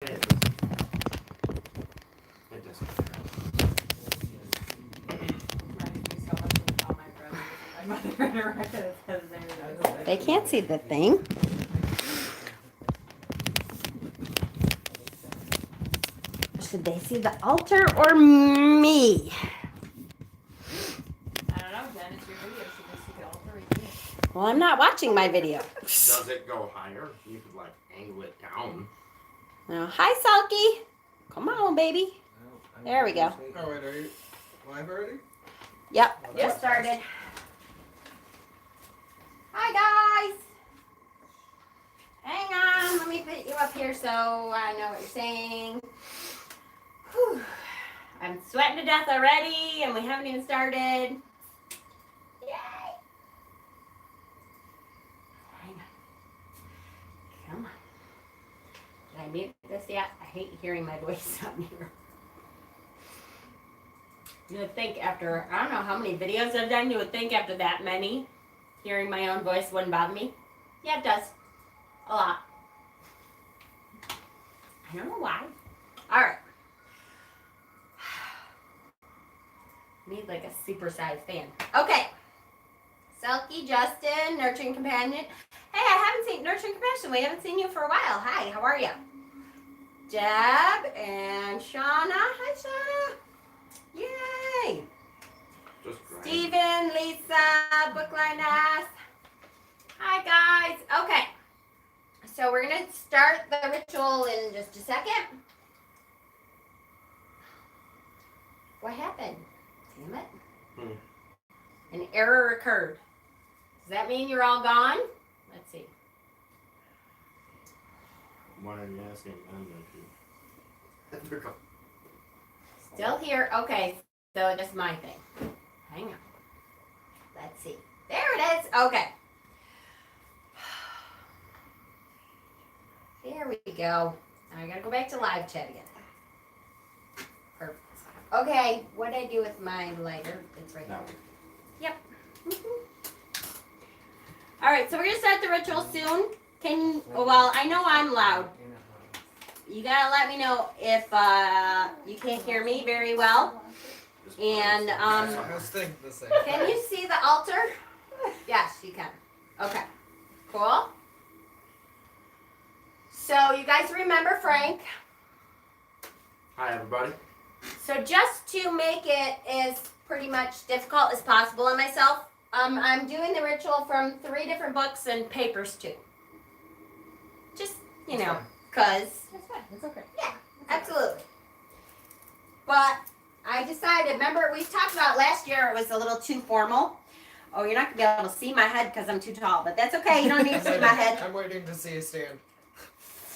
It doesn't. They can't see the thing. Should they see the altar or me? I don't know, Jen. It's your video. Should they see the altar or you? Well, I'm not watching my video. Does it go higher? You could like angle it down. Now, hi, Sulky. Come on, baby. There we go. Oh, wait, are you live already? Yep, just started. Hi, guys. Hang on. Let me put you up here so I know what you're saying. Whew. I'm sweating to death already, and we haven't even started. Yay. Hang on. Come on. Did I mute this yet? I hate hearing my voice on here. You would think after, I don't know how many videos I've done, you would think after that many, hearing my own voice wouldn't bother me. Yeah, it does. A lot. I don't know why. All right. Need like a super-sized fan. Okay. Selkie, Justin, Nurturing Companion. Hey, I haven't seen Nurturing Compassion. We haven't seen you for a while. Hi, how are you? Deb and Shauna. Hi, Shauna. Yay. Just grind. Steven, Lisa, Bookline S. Hi, guys. Okay. So we're going to start the ritual in just a second. What happened? Damn it. An error occurred. Does that mean you're all gone? Let's see. Why are you asking? I forgot. Still here. Okay. So just my thing. Hang on. Let's see. There it is. Okay. There we go. Now I gotta go back to live chat again. Perfect. Okay. What did I do with my lighter? It's right there. Yep. All right. So we're gonna start the ritual soon. Well, I know I'm loud. You gotta let me know if you can't hear me very well. And I was thinking the same. can you see the altar? Yes, you can. Okay. Cool. So you guys remember Frank. Hi, everybody. So just to make it as pretty much difficult as possible on myself, I'm doing the ritual from 3 different books and papers too. Just, you know, because... That's fine. It's okay. Yeah, absolutely. But I decided, remember we talked about last year it was a little too formal. Oh, you're not going to be able to see my head because I'm too tall, but that's okay. You don't need to see my head. I'm waiting to see a stand.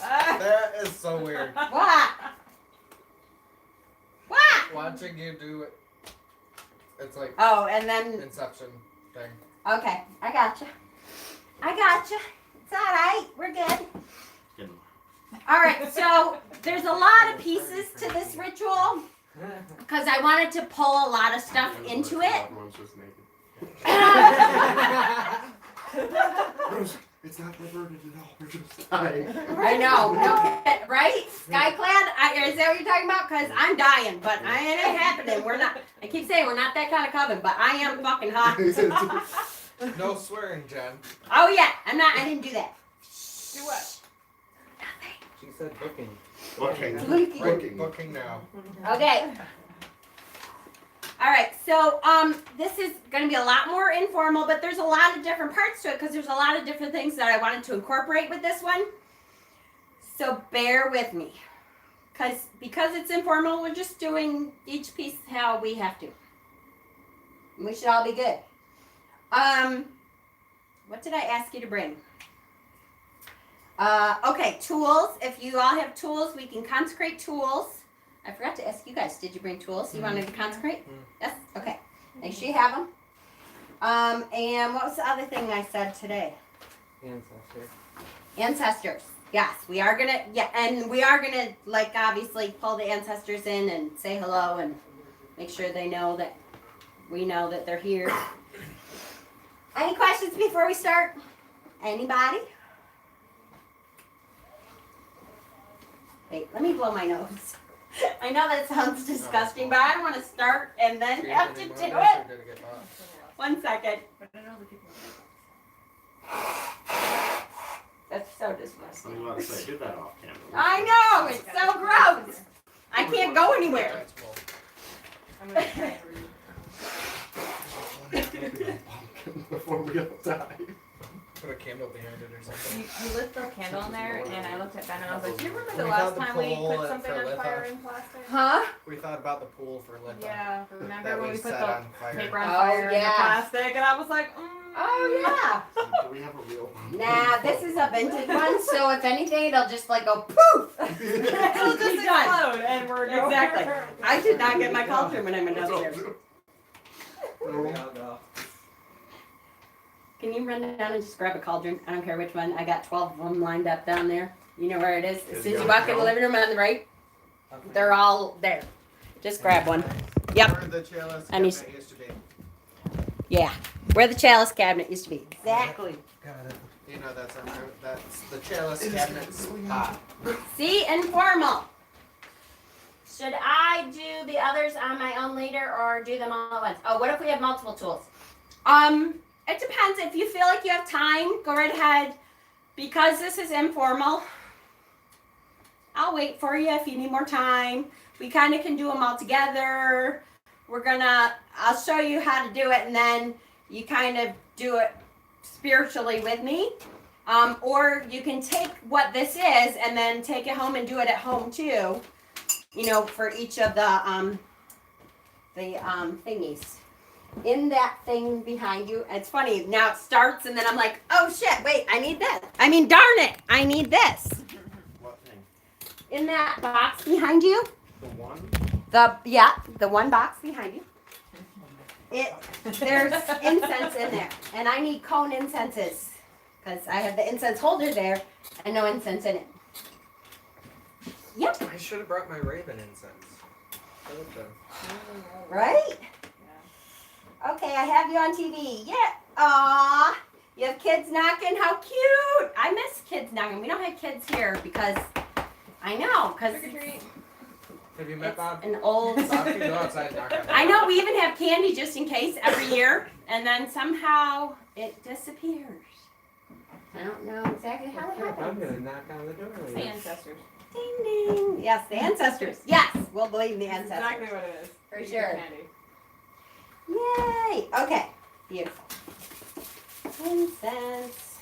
That is so weird. What? What? Watching you do it. It's like Oh, and then, Inception thing. okay, I gotcha. I gotcha. It's all right. We're good. Good. All right, so there's a lot of pieces to this ritual because I wanted to pull a lot of stuff into it. Everyone's just naked. It's not perverted at all. We're just dying. I know, no, right? Skyclad? Is that what you're talking about? Because I'm dying, but it ain't happening. We're not, I keep saying we're not that kind of coven, but I am fucking hot. No swearing, Jen. Oh, yeah, I didn't do that. Do what? She said booking. Booking. Booking now. Okay. All right, so this is going to be a lot more informal, but there's a lot of different parts to it because there's a lot of different things that I wanted to incorporate with this one. So bear with me. Because it's informal, we're just doing each piece how we have to. And we should all be good. What did I ask you to bring? Okay, tools. If you all have tools, we can consecrate tools. I forgot to ask you guys, did you bring tools you wanted to consecrate? Yes? Okay. Make sure you have them. And what was the other thing I said today? Ancestor. Ancestors. Yes, we are gonna, and we are gonna, like, obviously pull the ancestors in and say hello and make sure they know that we know that they're here. Any questions before we start? Anybody? Wait, let me blow my nose. I know that sounds disgusting, but I don't want to start and then have to do it. 1 second. But I know the people. That's so I was disgusting. about to say, do that off camera. I know, it's so gross. I can't go anywhere. That's cool. I'm gonna try and read. Before we all die. Put a candle behind it or something. You lit the candle in there, and I looked at Ben and I was like, "Do you remember the We last found the time we pole put at- something for on Litha. fire in plastic?" Huh? We thought about the pool for Litha. Yeah, remember That when we we put set the on fire. paper on Oh, fire in the yeah. plastic, and I was like, Oh, yeah. Do we have a real one? Nah, this is a vintage one, so if anything, it'll just like go poof. It'll just Be done. explode, and we're Exactly. I did not get my cauldron when I went upstairs. Here we all go. Can you run down and just grab a cauldron? I don't care which one. I got 12 of them lined up down there. You know where it is? As soon as you walk in the living room on the right, they're all there. Just grab one. Yep. Where the chalice And he's- cabinet used to be. Yeah. Where the chalice cabinet used to be. Exactly. Got it. You know, that's the chalice cabinet spot. See, informal. Should I do the others on my own later or do them all at once? Oh, what if we have multiple tools? It depends. If you feel like you have time, go right ahead. Because this is informal, I'll wait for you if you need more time. We kind of can do them all together. I'll show you how to do it, and then you kind of do it spiritually with me. Or you can take what this is and then take it home and do it at home too. You know, for each of the thingies. In that thing behind you. It's funny, now it starts and then I'm like, oh shit, wait, I need this. I mean, darn it, I need this. What thing? In that box behind you, The one? the one box behind you. There's incense in there, and I need cone incenses because I have the incense holder there and no incense in it. Yep, I should have brought my Raven incense. I would have. right? Okay, I have you on TV. Yeah. Aw, you have kids knocking. How cute! I miss kids knocking. We don't have kids here because I know because Trick or treat. Have you met Bob? an old. Bob can go outside and knock on the I door. know we even have candy just in case every year, and then somehow it disappears. I don't know exactly how it I'm happens. gonna knock on the door The later. ancestors. Ding ding. Yes, the ancestors. Yes, we'll blame the That's ancestors. exactly what it is. For Eat sure. Candy. Yay! Okay, beautiful. Incense.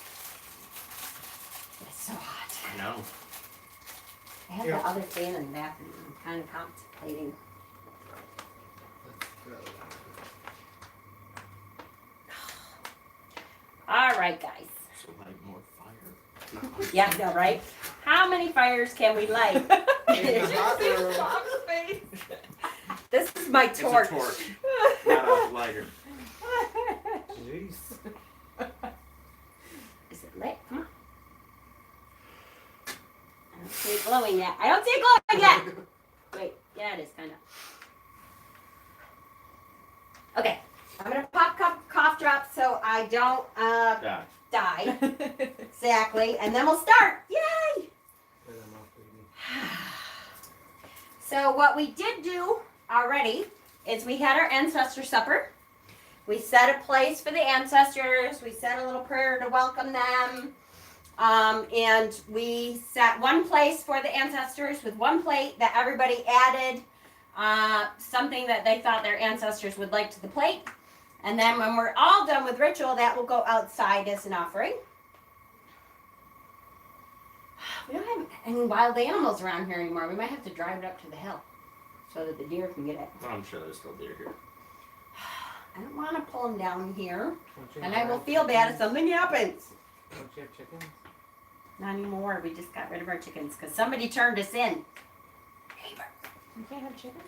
It's so hot. I know. I have the other fan in the bathroom. I'm kind of contemplating. All right, guys. So like more fire. Yeah, no, right? How many fires can we light? In the hot room. Bob's face. This is my It's torch. a torch, not a lighter. Jeez. Is it lit? Come on. I don't see it glowing yet. I don't see it glowing yet. Wait, yeah, it is kind of. Okay, I'm gonna pop cough drops so I don't Yeah. die. Exactly, and then we'll start. Yay! Turn them off, baby. So what we did do already is we had our ancestor supper. We set a place for the ancestors. We said a little prayer to welcome them. And we set one place for the ancestors with one plate that everybody added something that they thought their ancestors would like to the plate. And then when we're all done with ritual, that will go outside as an offering. We don't have any wild animals around here anymore. We might have to drive it up to the hill so that the deer can get it. I'm sure there's still deer here. I don't want to pull them down here, Don't you and have I will wild feel bad if chickens? something happens. Don't you have chickens? Not anymore. We just got rid of our chickens because somebody turned us in. Neighbor, You can't have chickens?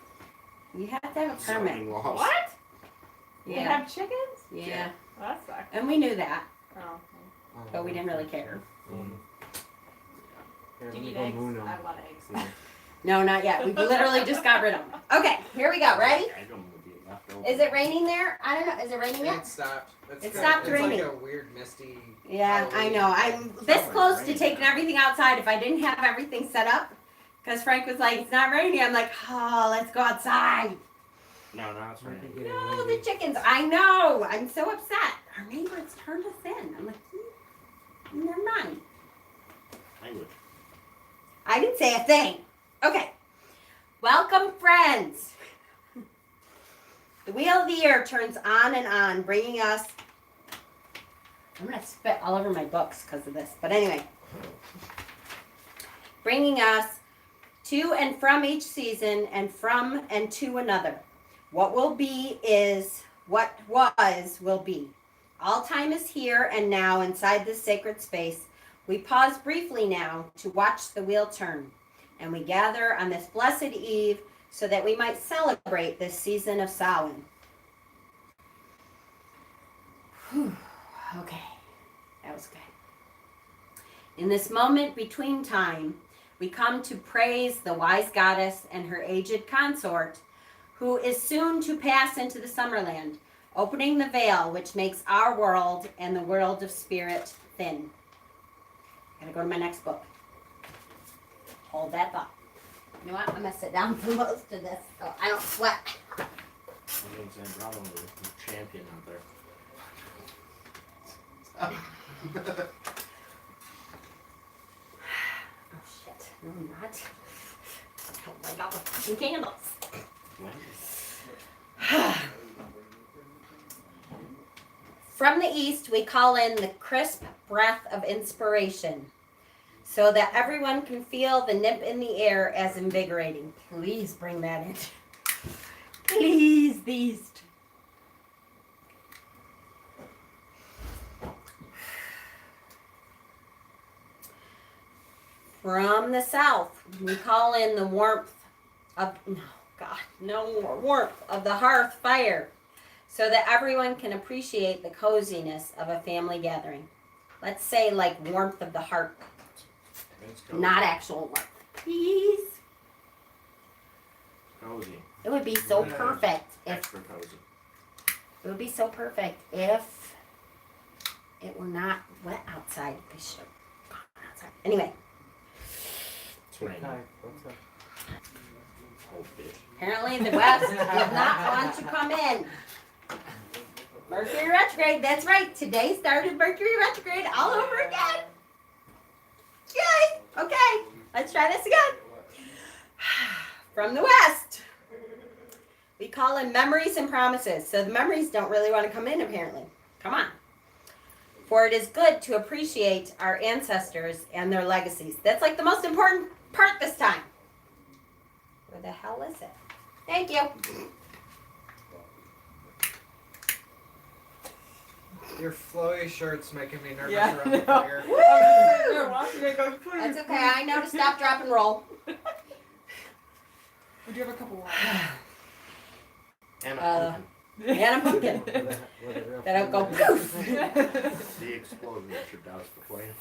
you have to have a permit. Zoning laws. What? You Yeah, have chickens? yeah, Well, that sucks. and we knew that, Oh. but we didn't really care. Here, Do let you me need go eggs? moon I 'em. have a lot of eggs. No, not yet. We literally just got rid of them. Okay, here we go. Ready? I don't know if you left over. Is it raining there? I don't know. Is it raining It yet? stopped. It good. stopped raining. It's like a weird misty. Yeah, I Halloween. know. I'm this Somewhere close to raining. taking everything outside. If I didn't have everything set up, Because Frank was like, it's not raining. I'm like, oh, let's go outside. No, no, it's I think raining. it is No, windy. the chickens. I know. I'm so upset. Our neighbors turned us in. I'm like, never mind. Language. I didn't say a thing. Okay. Welcome, friends. The wheel of the year turns on and on, bringing us. I'm going to spit all over my books because of this. But anyway. Bringing us to and from each season and from and to another. What will be is what was will be. All time is here and now inside this sacred space. We pause briefly now to watch the wheel turn. And we gather on this blessed eve so that we might celebrate this season of Samhain. Whew. Okay, that was good. In this moment between time, we come to praise the wise goddess and her aged consort, who is soon to pass into the summerland, opening the veil which makes our world and the world of spirit thin. Gotta go to my next book. Hold that thought. You know what? I'm gonna sit down for most of this so I don't sweat. I'm going to say bravo to the champion out there. Oh shit. No, I'm not. Oh my god, fucking candles. From the east, we call in the crisp breath of inspiration so that everyone can feel the nip in the air as invigorating. Please bring that in. Please, the east. From the south, we call in the warmth of, warmth of the hearth fire so that everyone can appreciate the coziness of a family gathering. Let's say like warmth of the heart, not actual warmth. Please. Cozy. It would be so Yeah. perfect if Extra cozy. it would be so perfect if it were not wet outside. I should have gone outside. Anyway, It's raining. Hi, what's up? Oh, bitch. apparently the West did not want to come in. Mercury retrograde, that's right. Today started Mercury retrograde all over again. Yay! Okay, let's try this again. From the West, we call in memories and promises. So the memories don't really want to come in, apparently. Come on. For it is good to appreciate our ancestors and their legacies. That's like the most important part this time. Where the hell is it? Thank you. Your flowy shirt's making me nervous Yeah, around the I know. fire. You're watching it go, please. That's okay. I know to stop, drop, and roll. Would you have a couple more? And a Uh, pumpkin. And a pumpkin. That don't go poof. The explosion that should douse the flame.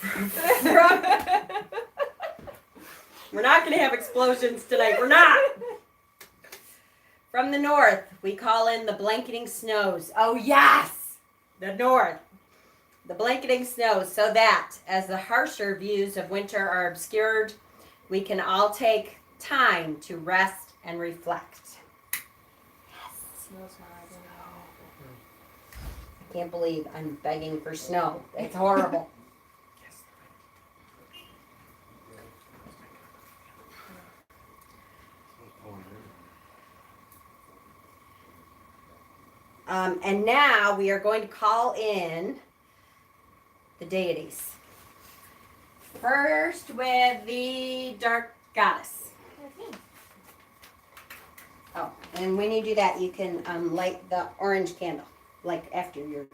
We're not going to have explosions tonight. We're not. From the north, we call in the blanketing snows. Oh, yes. The north. The blanketing snows, so that as the harsher views of winter are obscured, we can all take time to rest and reflect. Smells my eyes. I can't believe I'm begging for snow. It's horrible. And now we are going to call in the deities. First with the dark goddess. Oh, and when you do that, you can light the orange candle, like after your.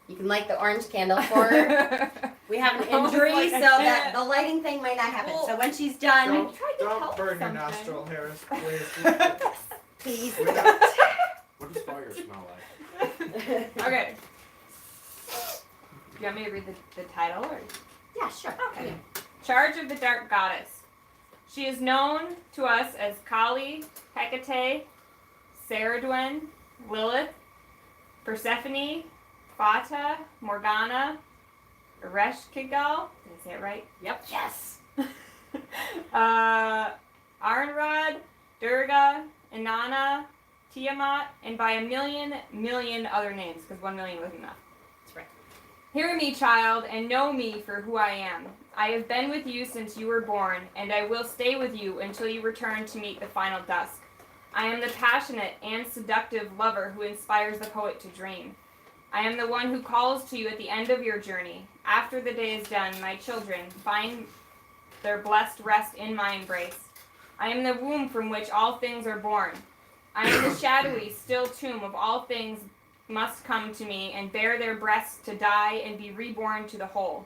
You can light the orange candle for her. We have an injury, Like, so I that can't. the lighting thing might not happen. Well, So when she's done, Don't, tried to don't help burn your something. nostril hairs, please. please. What does fire smell like? Okay. Do you want me to read the title? Or? Yeah, sure. Okay. Charge of the Dark Goddess. She is known to us as Kali, Hecate, Saradwin, Lilith, Persephone, Fata, Morgana, Ereshkigal. Did I say it right? Yep. Yes. Arnrod, Durga, Inanna, Tiamat, and by a million other names, because 1 million wasn't enough. That's right. Hear me, child, and know me for who I am. I have been with you since you were born, and I will stay with you until you return to meet the final dusk. I am the passionate and seductive lover who inspires the poet to dream. I am the one who calls to you at the end of your journey. After the day is done, my children, find their blessed rest in my embrace. I am the womb from which all things are born. I am the shadowy, still tomb of all things must come to me and bear their breasts to die and be reborn to the whole.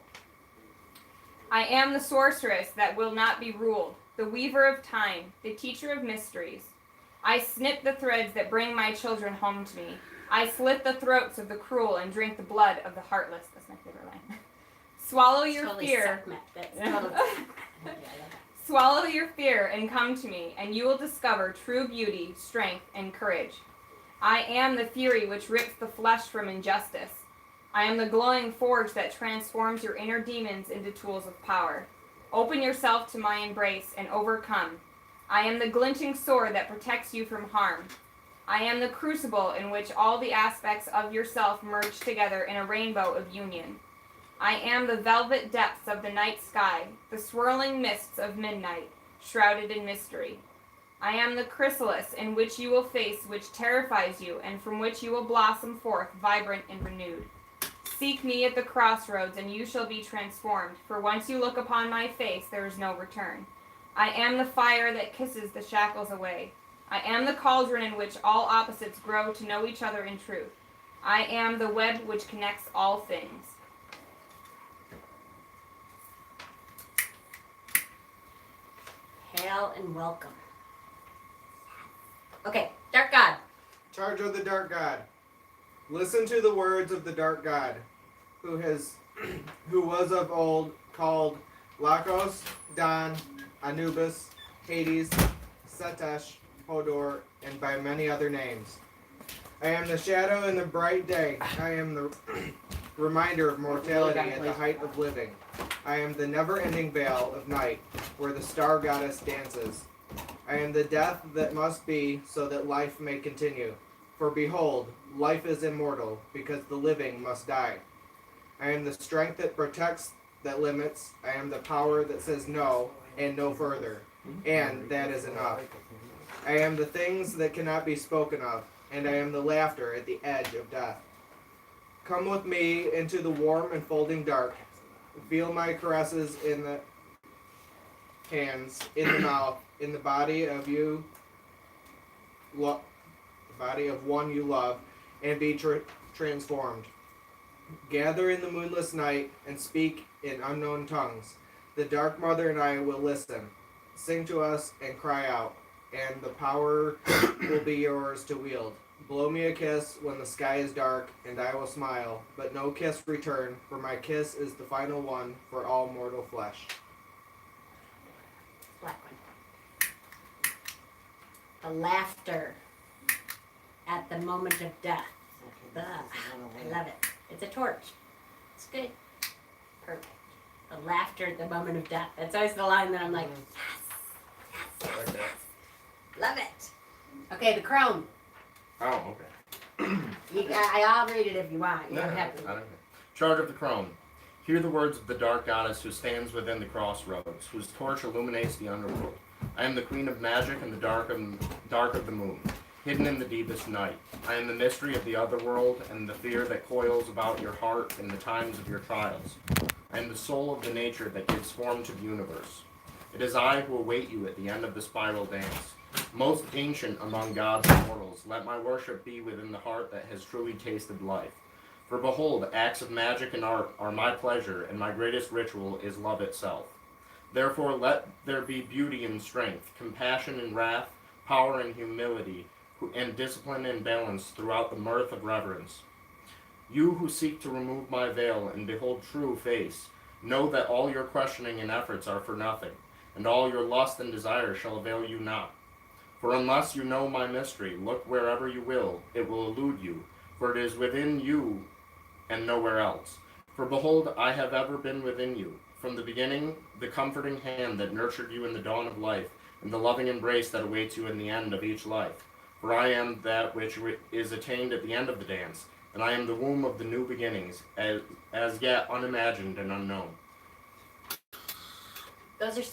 I am the sorceress that will not be ruled, the weaver of time, the teacher of mysteries. I snip the threads that bring my children home to me. I slit the throats of the cruel and drink the blood of the heartless. That's my favorite line. Swallow your Totally fear. suck, Matt. That's totally Swallow your fear and come to me, and you will discover true beauty, strength, and courage. I am the fury which rips the flesh from injustice. I am the glowing forge that transforms your inner demons into tools of power. Open yourself to my embrace and overcome. I am the glinting sword that protects you from harm. I am the crucible in which all the aspects of yourself merge together in a rainbow of union. I am the velvet depths of the night sky, the swirling mists of midnight, shrouded in mystery. I am the chrysalis in which you will face, which terrifies you, and from which you will blossom forth, vibrant and renewed. Seek me at the crossroads, and you shall be transformed, for once you look upon my face, there is no return. I am the fire that kisses the shackles away. I am the cauldron in which all opposites grow to know each other in truth. I am the web which connects all things. Hail and welcome. Okay, Dark God. Charge of the Dark God. Listen to the words of the Dark God, who was of old called Lakos, Dan, Anubis, Hades, Setesh, Hodor, and by many other names. I am the shadow in the bright day. I am the reminder of mortality at the height of living. I am the never-ending veil of night, where the star goddess dances. I am the death that must be, so that life may continue. For behold, life is immortal, because the living must die. I am the strength that protects, that limits. I am the power that says no, and no further. And that is enough. I am the things that cannot be spoken of, and I am the laughter at the edge of death. Come with me into the warm and folding dark. Feel my caresses in the hands, in the mouth, in the body of you, the body of one you love, and be transformed. Gather in the moonless night and speak in unknown tongues. The Dark Mother and I will listen. Sing to us and cry out, and the power will be yours to wield. Blow me a kiss when the sky is dark, and I will smile, but no kiss return, for my kiss is the final one for all mortal flesh. Black one. The laughter at the moment of death. Ugh, I love it. It's a torch. It's good. Perfect. The laughter at the moment of death. That's always the line that I'm like, yes. Love it. Okay, the crone. Oh, okay. I'll read it if you want. You don't have to. I don't know. Charge of the crone. Hear the words of the dark goddess who stands within the crossroads, whose torch illuminates the underworld. I am the queen of magic and the dark of the moon, hidden in the deepest night. I am the mystery of the otherworld and the fear that coils about your heart in the times of your trials. I am the soul of the nature that gives form to the universe. It is I who await you at the end of the spiral dance. Most ancient among gods and mortals, let my worship be within the heart that has truly tasted life. For behold, acts of magic and art are my pleasure, and my greatest ritual is love itself. Therefore let there be beauty and strength, compassion and wrath, power and humility, and discipline and balance throughout the mirth of reverence. You who seek to remove my veil and behold true face, know that all your questioning and efforts are for nothing, and all your lust and desire shall avail you not. For unless you know my mystery, look wherever you will, it will elude you, for it is within you and nowhere else. For behold, I have ever been within you. from the beginning, the comforting hand that nurtured you in the dawn of life, and the loving embrace that awaits you in the end of each life. For I am that which is attained at the end of the dance, and I am the womb of the new beginnings, as yet unimagined and unknown. Those are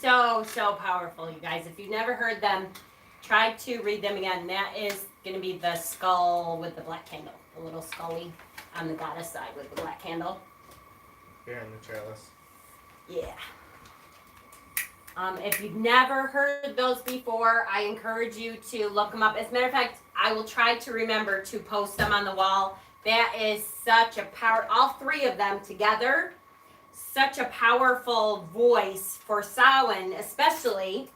so powerful, you guys. If you've never heard them, try to read them again. That is going to be the skull with the black candle. The little scully on the goddess side with the black candle. Here in the chalice. Yeah. If you've never heard those before, I encourage you to look them up. As a matter of fact, I will try to remember to post them on the wall. That is such a power, all three of them together, such a powerful voice for Samhain, especially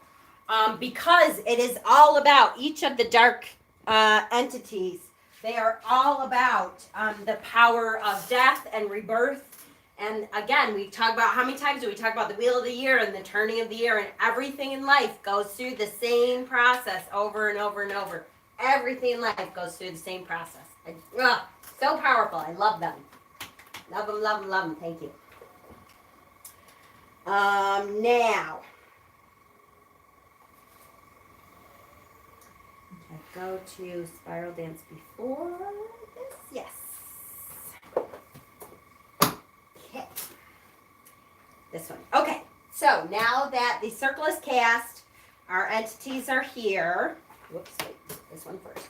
because it is all about each of the dark entities. They are all about the power of death and rebirth. And again, we talk about, how many times do we talk about the wheel of the year and the turning of the year, and everything in life goes through the same process over and over and over. Everything in life goes through the same process. So powerful. I love them. Love them, love them, love them. Thank you. Now, I go to spiral dance before this. Yes. Okay. This one. Okay. So now that the circle is cast, our entities are here. Whoops, wait. This one first.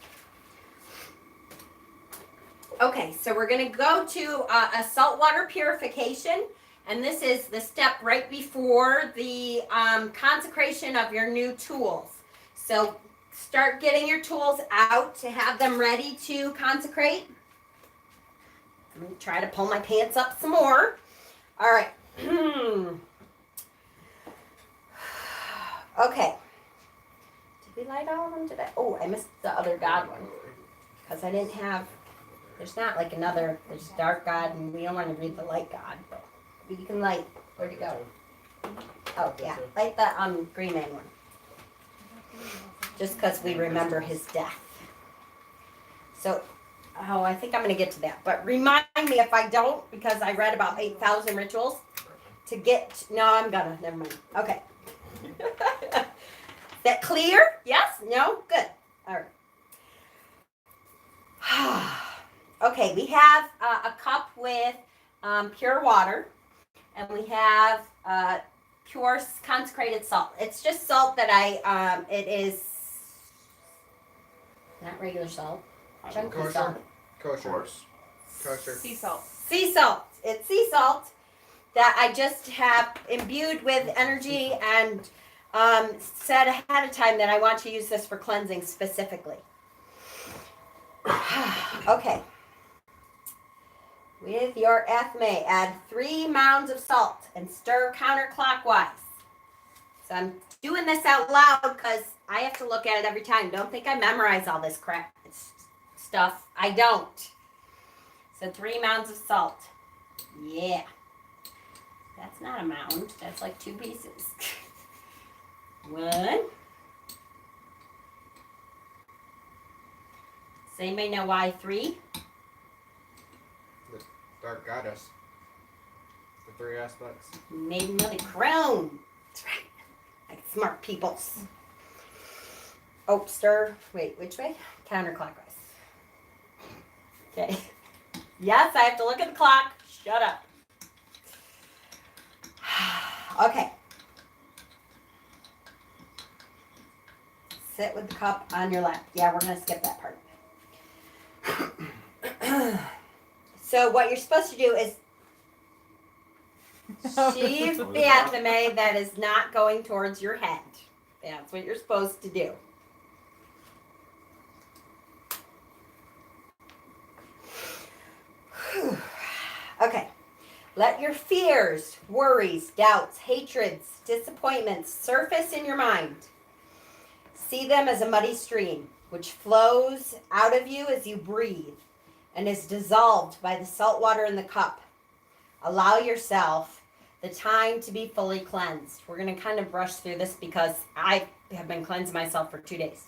Okay, so we're going to go to a saltwater purification, and this is the step right before the consecration of your new tools. So start getting your tools out to have them ready to consecrate. I'm going to try to pull my pants up some more. All right. Okay. Did we light all of them today? Oh, I missed the other God one because I didn't have... There's not like another, there's dark God, and we don't want to read the light God, but you can light. Where'd it go? Oh, yeah. Light the green man one. Just because we remember his death. So, I think I'm going to get to that. But remind me if I don't, because I read about 8,000 rituals, to get, no, I'm going to, never mind. Okay. Is that clear? Yes? No? Good. All right. Okay, we have a cup with pure water, and we have pure consecrated salt. It's just salt that it is not regular salt, chunky salt. Kosher. Kosher. Sea salt. Sea salt. It's sea salt that I just have imbued with energy and said ahead of time that I want to use this for cleansing specifically. Okay. With your ethme, add 3 mounds of salt and stir counterclockwise. So I'm doing this out loud because I have to look at it every time. Don't think I memorize all this crap stuff. I don't. So 3 mounds of salt. Yeah. That's not a mound. That's like 2 pieces. 1. Does anybody know why 3? Dark goddess. The 3 aspects. Made another crown. That's right. Like smart people. Oh, stir. Wait, which way? Counterclockwise. Okay. Yes, I have to look at the clock. Shut up. Okay. Sit with the cup on your lap. Yeah, we're going to skip that part. So what you're supposed to do is sheave the ethme that is not going towards your head. That's what you're supposed to do. Okay. Let your fears, worries, doubts, hatreds, disappointments surface in your mind. See them as a muddy stream, which flows out of you as you breathe and is dissolved by the salt water in the cup. Allow yourself the time to be fully cleansed. We're going to kind of brush through this because I have been cleansing myself for 2 days.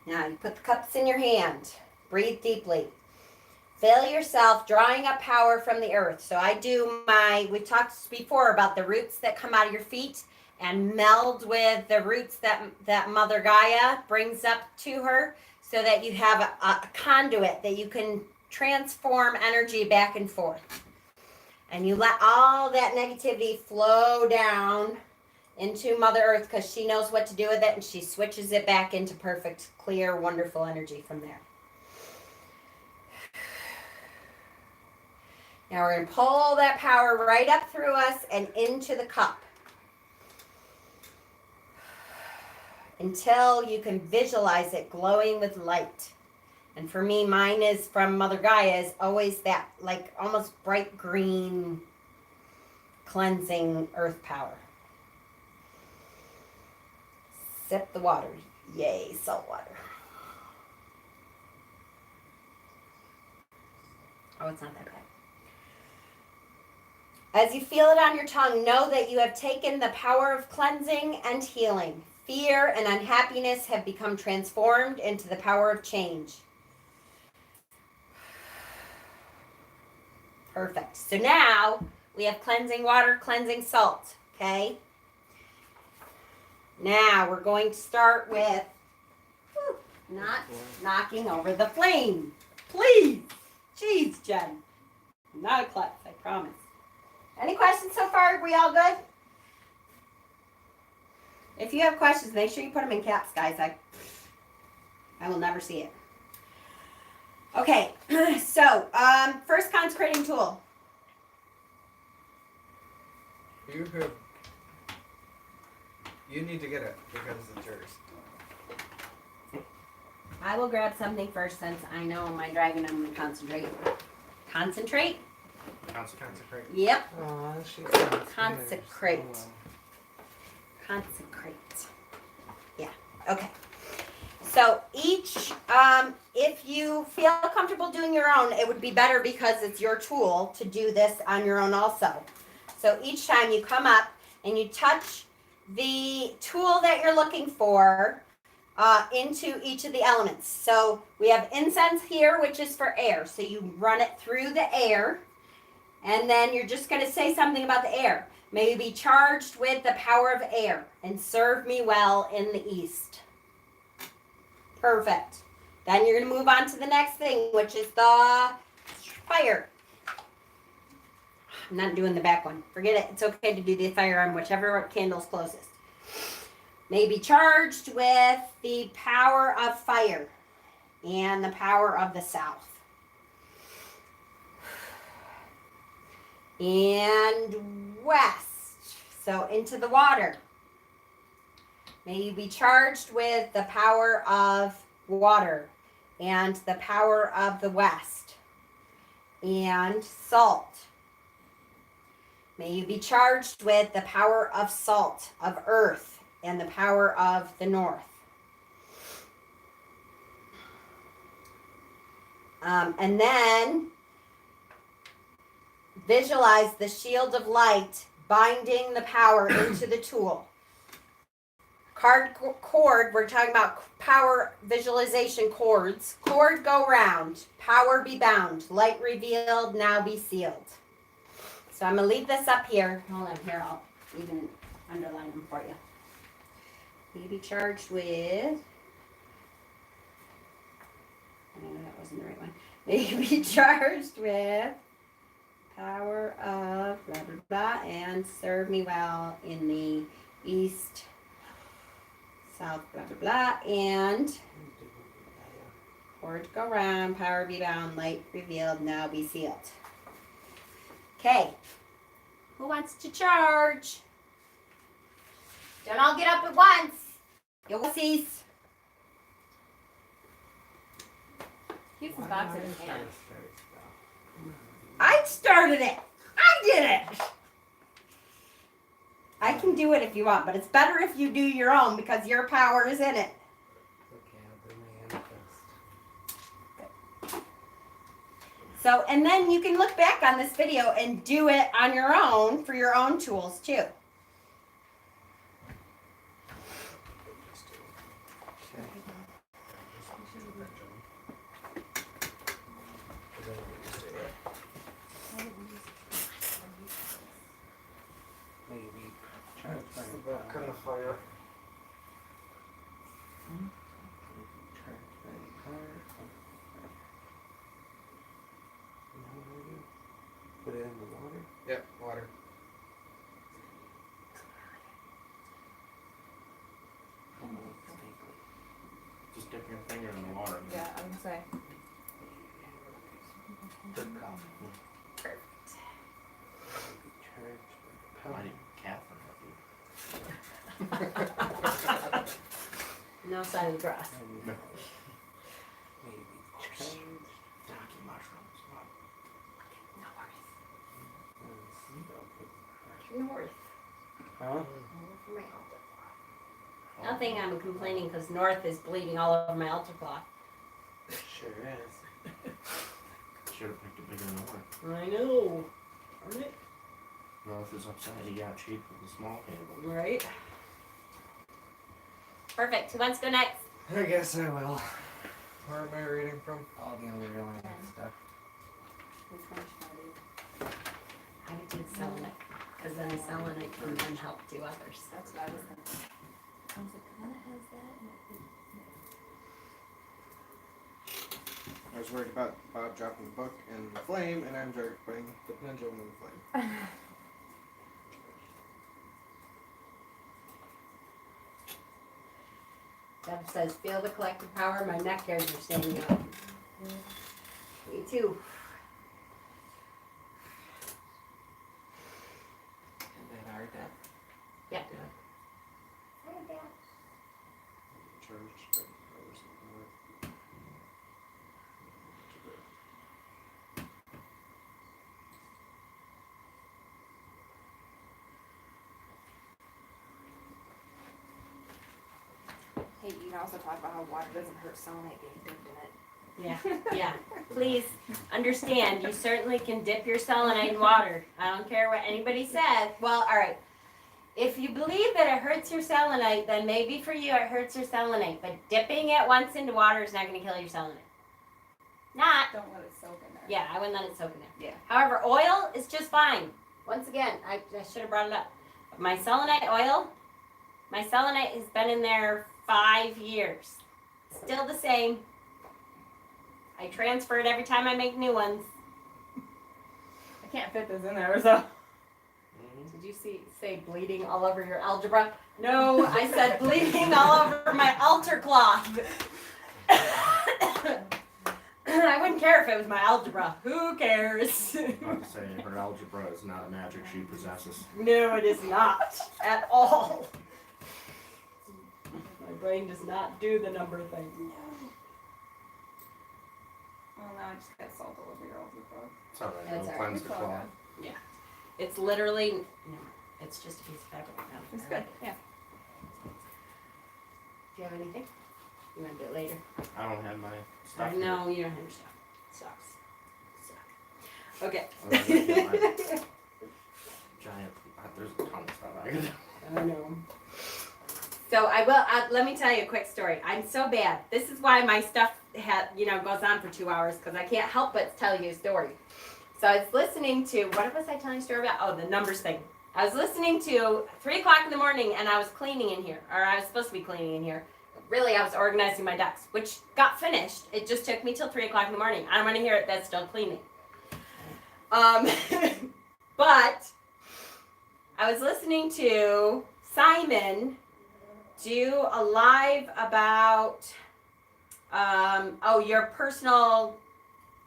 Now you put the cups in your hand. Breathe deeply. Fill yourself, drawing up power from the earth. So I do we talked before about the roots that come out of your feet and meld with the roots that Mother Gaia brings up to her, so that you have a conduit that you can transform energy back and forth. And you let all that negativity flow down into Mother Earth, because she knows what to do with it, and she switches it back into perfect, clear, wonderful energy from there. Now we're going to pull that power right up through us and into the cup, until you can visualize it glowing with light. And for me, mine is from Mother Gaia, is always that like almost bright green cleansing earth power. Sip the water. Yay, salt water. Oh, it's not that bad. As you feel it on your tongue, know that you have taken the power of cleansing and healing. Fear and unhappiness have become transformed into the power of change. Perfect. So now we have cleansing water, cleansing salt. Okay? Now we're going to start with not knocking over the flame. Please. Jeez, Jen. I'm not a klutz, I promise. Any questions so far? Are we all good? If you have questions, make sure you put them in caps, guys. I will never see it. Okay, so first consecrating tool. You need to get it because it's yours. I will grab something first, since I know my dragon, I'm going to concentrate. Concentrate? Consecrate. Yep. Aw, she's Consecrate. Consecrate. Yeah, okay. So each, if you feel comfortable doing your own, it would be better because it's your tool to do this on your own also. So each time you come up and you touch the tool that you're looking for into each of the elements. So we have incense here, which is for air. So you run it through the air, and then you're just going to say something about the air. May you be charged with the power of air and serve me well in the east. Perfect. Then you're going to move on to the next thing, which is the fire. I'm not doing the back one. Forget it. It's okay to do the fire on whichever candle's closest. May be charged with the power of fire and the power of the south. And west. So into the water. May you be charged with the power of water and the power of the west and salt. May you be charged with the power of salt, of earth, and the power of the north. And then visualize the shield of light binding the power into the tool. Cord, we're talking about power visualization cords. Cord go round, power be bound, light revealed, now be sealed. So I'm going to leave this up here. Hold on, here, I'll even underline them for you. May be charged with, I know that wasn't the right one. May be charged with power of blah, blah, blah, and serve me well in the east, south, blah, blah, blah, and cord go round, power be bound, light revealed, now be sealed. Okay, who wants to charge? Don't all get up at once. You'll cease. Keep some box in his hand. I started it. I did it. I can do it if you want, but it's better if you do your own because your power is in it. Okay, I'll bring my hand first. So, and then you can look back on this video and do it on your own for your own tools too. Okay. a fire. Put it in the water. Yep, water. Just dip your finger in the water. Yeah, I'm gonna say. Why did Catherine have you? No sign of the cross. Maybe change. Donkey mushrooms. No worries. North. Huh? Nothing, I'm complaining because north is bleeding all over my altar cloth. Sure is. Should have picked a bigger north. I know. Darn it. North is upset he got cheap with the small table. Right. Perfect. Who wants to go next? I guess I will. Where am I reading from? All the underlying stuff. I would do selenite because then selenite can then help do others. That's what I was thinking. I was like, kind of has that. I was worried about Bob dropping the book in the flame, and I'm dropping the pendulum in the flame. Deb says, feel the collective power. My neck hairs are standing up. Me too. And then our death. Yep. Church, Hey, you can also talk about how water doesn't hurt selenite being dipped in it. Yeah. Please understand, you certainly can dip your selenite in water. I don't care what anybody says. Well, all right. If you believe that it hurts your selenite, then maybe for you it hurts your selenite. But dipping it once into water is not going to kill your selenite. Not. Don't let it soak in there. Yeah, I wouldn't let it soak in there. Yeah. However, oil is just fine. Once again, I should have brought it up. My selenite oil, my selenite has been in there 5 years. Still the same. I transfer it every time I make new ones. I can't fit this in there, so. Did you say bleeding all over your algebra? No, I said bleeding all over my altar cloth. I wouldn't care if it was my algebra. Who cares? I was about to say, her algebra is not a magic she possesses. No, it is not at all. My brain does not do the number thing. Well, now I just got salt all over your altar cloth. It's alright, That's it'll all cleanse right. the cloth. It's literally, no, it's just a piece of fabric. No, It's good, yeah. Do you have anything? You want to do it later? I don't have my stuff. No, you don't have your stuff. Sucks. Okay. Otherwise I get my giant, there's a ton of stuff I could do. I know. So I will. Let me tell you a quick story. I'm so bad. This is why my stuff goes on for 2 hours because I can't help but tell you a story. So I was listening to what was I telling a story about? Oh, the numbers thing. I was listening to 3 o'clock in the morning, and I was cleaning in here, or I was supposed to be cleaning in here. Really, I was organizing my decks, which got finished. It just took me till 3 o'clock in the morning. I don't want to hear it. That's still cleaning. But I was listening to Simon do a live about your personal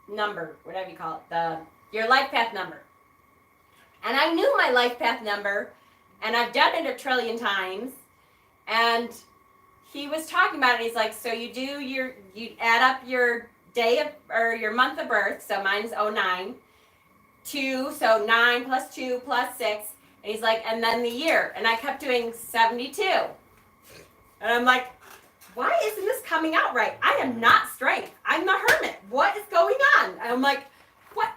number, whatever you call it, your life path number. And I knew my life path number, and I've done it a trillion times. And he was talking about it. He's like, so you add up your day of, or your month of birth. So mine's 09. 2, so 9 plus 2 plus 6. And he's like, and then the year. And I kept doing 72. And I'm like, why isn't this coming out right? I am not straight. I'm the hermit. What is going on? And I'm like, what?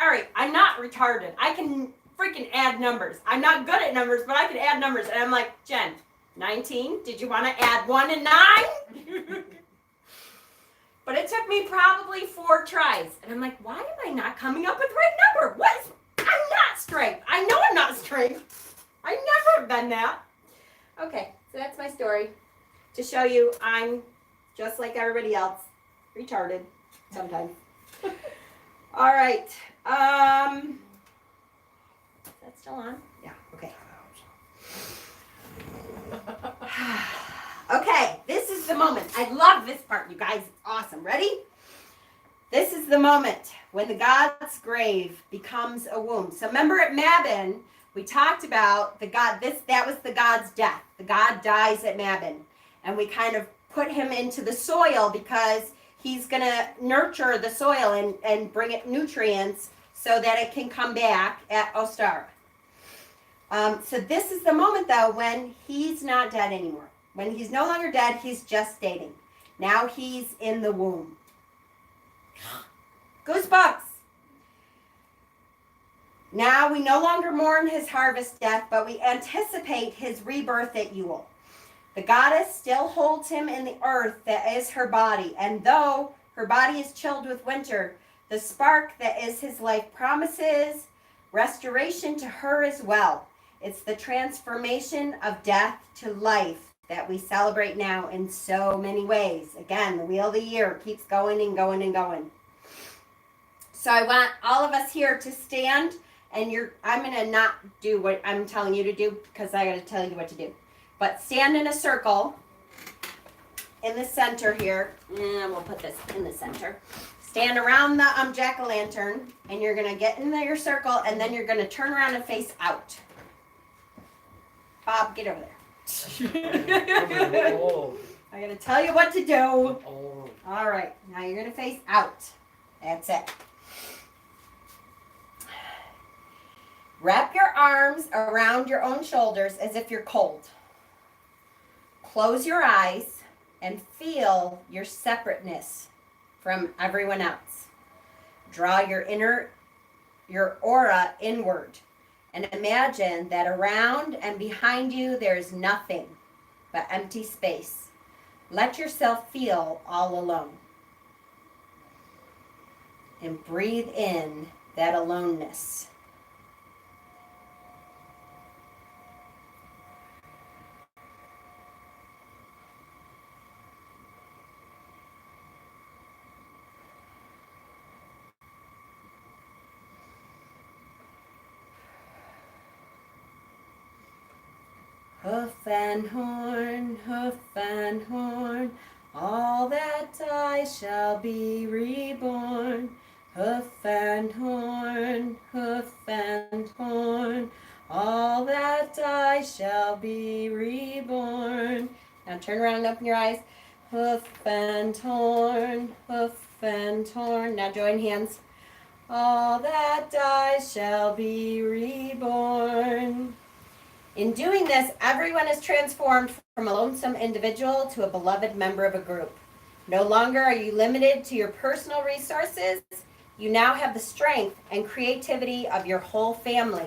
All right, I'm not retarded. I can freaking add numbers. I'm not good at numbers, but I can add numbers. And I'm like, Jen, 19? Did you want to add 1 and 9? But it took me probably 4 tries. And I'm like, why am I not coming up with the right number? I'm not straight. I know I'm not straight. I never have been that. Okay, so that's my story. To show you I'm just like everybody else. Retarded sometimes. All right. Is that still on? Yeah, okay. Okay, this is the moment. I love this part, you guys. It's awesome. Ready? This is the moment when the god's grave becomes a womb. So remember at Mabon, we talked about the god, that was the god's death. The god dies at Mabon. And we kind of put him into the soil because he's going to nurture the soil and bring it nutrients so that it can come back at Ostara. So this is the moment, though, when he's not dead anymore. When he's no longer dead, he's gestating. Now he's in the womb. Goosebumps. Now we no longer mourn his harvest death, but we anticipate his rebirth at Yule. The goddess still holds him in the earth that is her body, and though her body is chilled with winter, the spark that is his life promises restoration to her as well. It's the transformation of death to life that we celebrate now in so many ways. Again, the wheel of the year keeps going and going and going. So I want all of us here to stand, and I'm going to not do what I'm telling you to do because I got to tell you what to do. But stand in a circle in the center here, and we'll put this in the center. Stand around the jack-o'-lantern, and you're going to get in your circle, and then you're going to turn around and face out. Bob, get over there. Oh. I got to tell you what to do. Oh. All right, now you're going to face out. That's it. Wrap your arms around your own shoulders as if you're cold. Close your eyes and feel your separateness from everyone else. Draw your aura inward and imagine that around and behind you there's nothing but empty space. Let yourself feel all alone. And breathe in that aloneness. Hoof and horn, all that I shall be reborn. Hoof and horn, all that I shall be reborn. Now turn around and open your eyes. Hoof and horn. Now join hands. All that I shall be reborn. In doing this, everyone is transformed from a lonesome individual to a beloved member of a group. No longer are you limited to your personal resources. You now have the strength and creativity of your whole family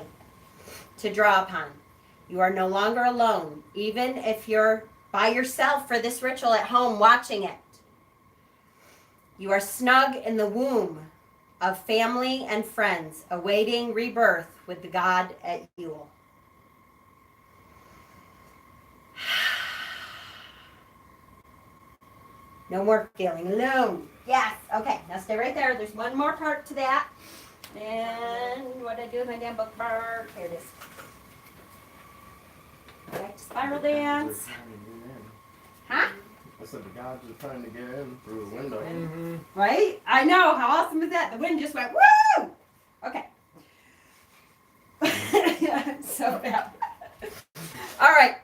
to draw upon. You are no longer alone, even if you're by yourself for this ritual at home watching it. You are snug in the womb of family and friends, awaiting rebirth with the God at Yule. No more feeling alone. Yes. Okay. Now stay right there. There's one more part to that. And what did I do with my damn bookmark? Here it is. Back to spiral dance. Huh? I said the gods are trying to get in through the window. Mm-hmm. Right? I know. How awesome is that? The wind just went woo! Okay. So yeah. All right.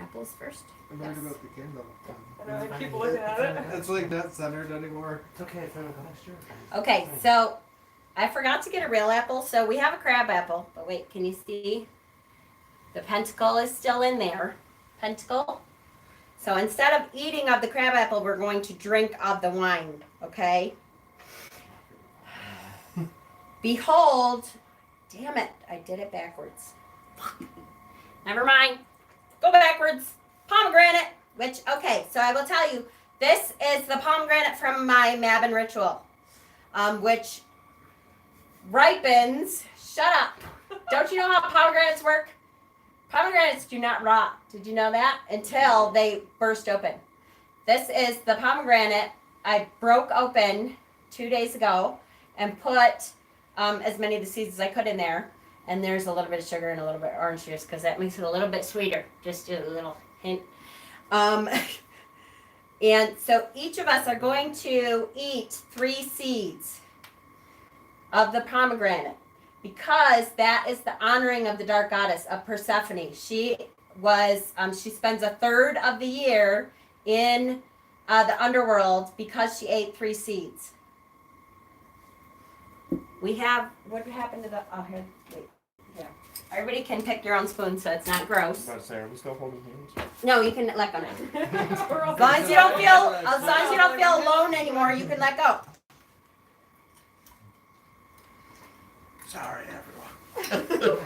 Apples first. I'm Yes. worried about the candle. I know, I keep looking at it. It's like not centered anymore. It's okay, it's not next year. Okay, so I forgot to get a real apple, so we have a crab apple. But wait, can you see? The pentacle is still in there. Pentacle. So instead of eating of the crab apple, we're going to drink of the wine, okay? Behold, damn it, I did it backwards. Never mind. Go backwards. Pomegranate, which, okay, so I will tell you, this is the pomegranate from my Mabon ritual, which ripens, shut up, Don't you know how pomegranates work? Pomegranates do not rot. Did you know that? Until they burst open. This is the pomegranate I broke open 2 days ago and put as many of the seeds as I could in there. And there's a little bit of sugar and a little bit of orange juice because that makes it a little bit sweeter. Just a little hint. And so each of us are going to eat 3 seeds of the pomegranate because that is the honoring of the dark goddess of Persephone. She spends a third of the year in the underworld because she ate 3 seeds. We have, what happened to the, oh here, wait, yeah. Everybody can pick your own spoon so it's not gross. About to say, are we still holding hands? No, you can let go now. As long as you don't feel alone anymore, you can let go. Sorry, everyone.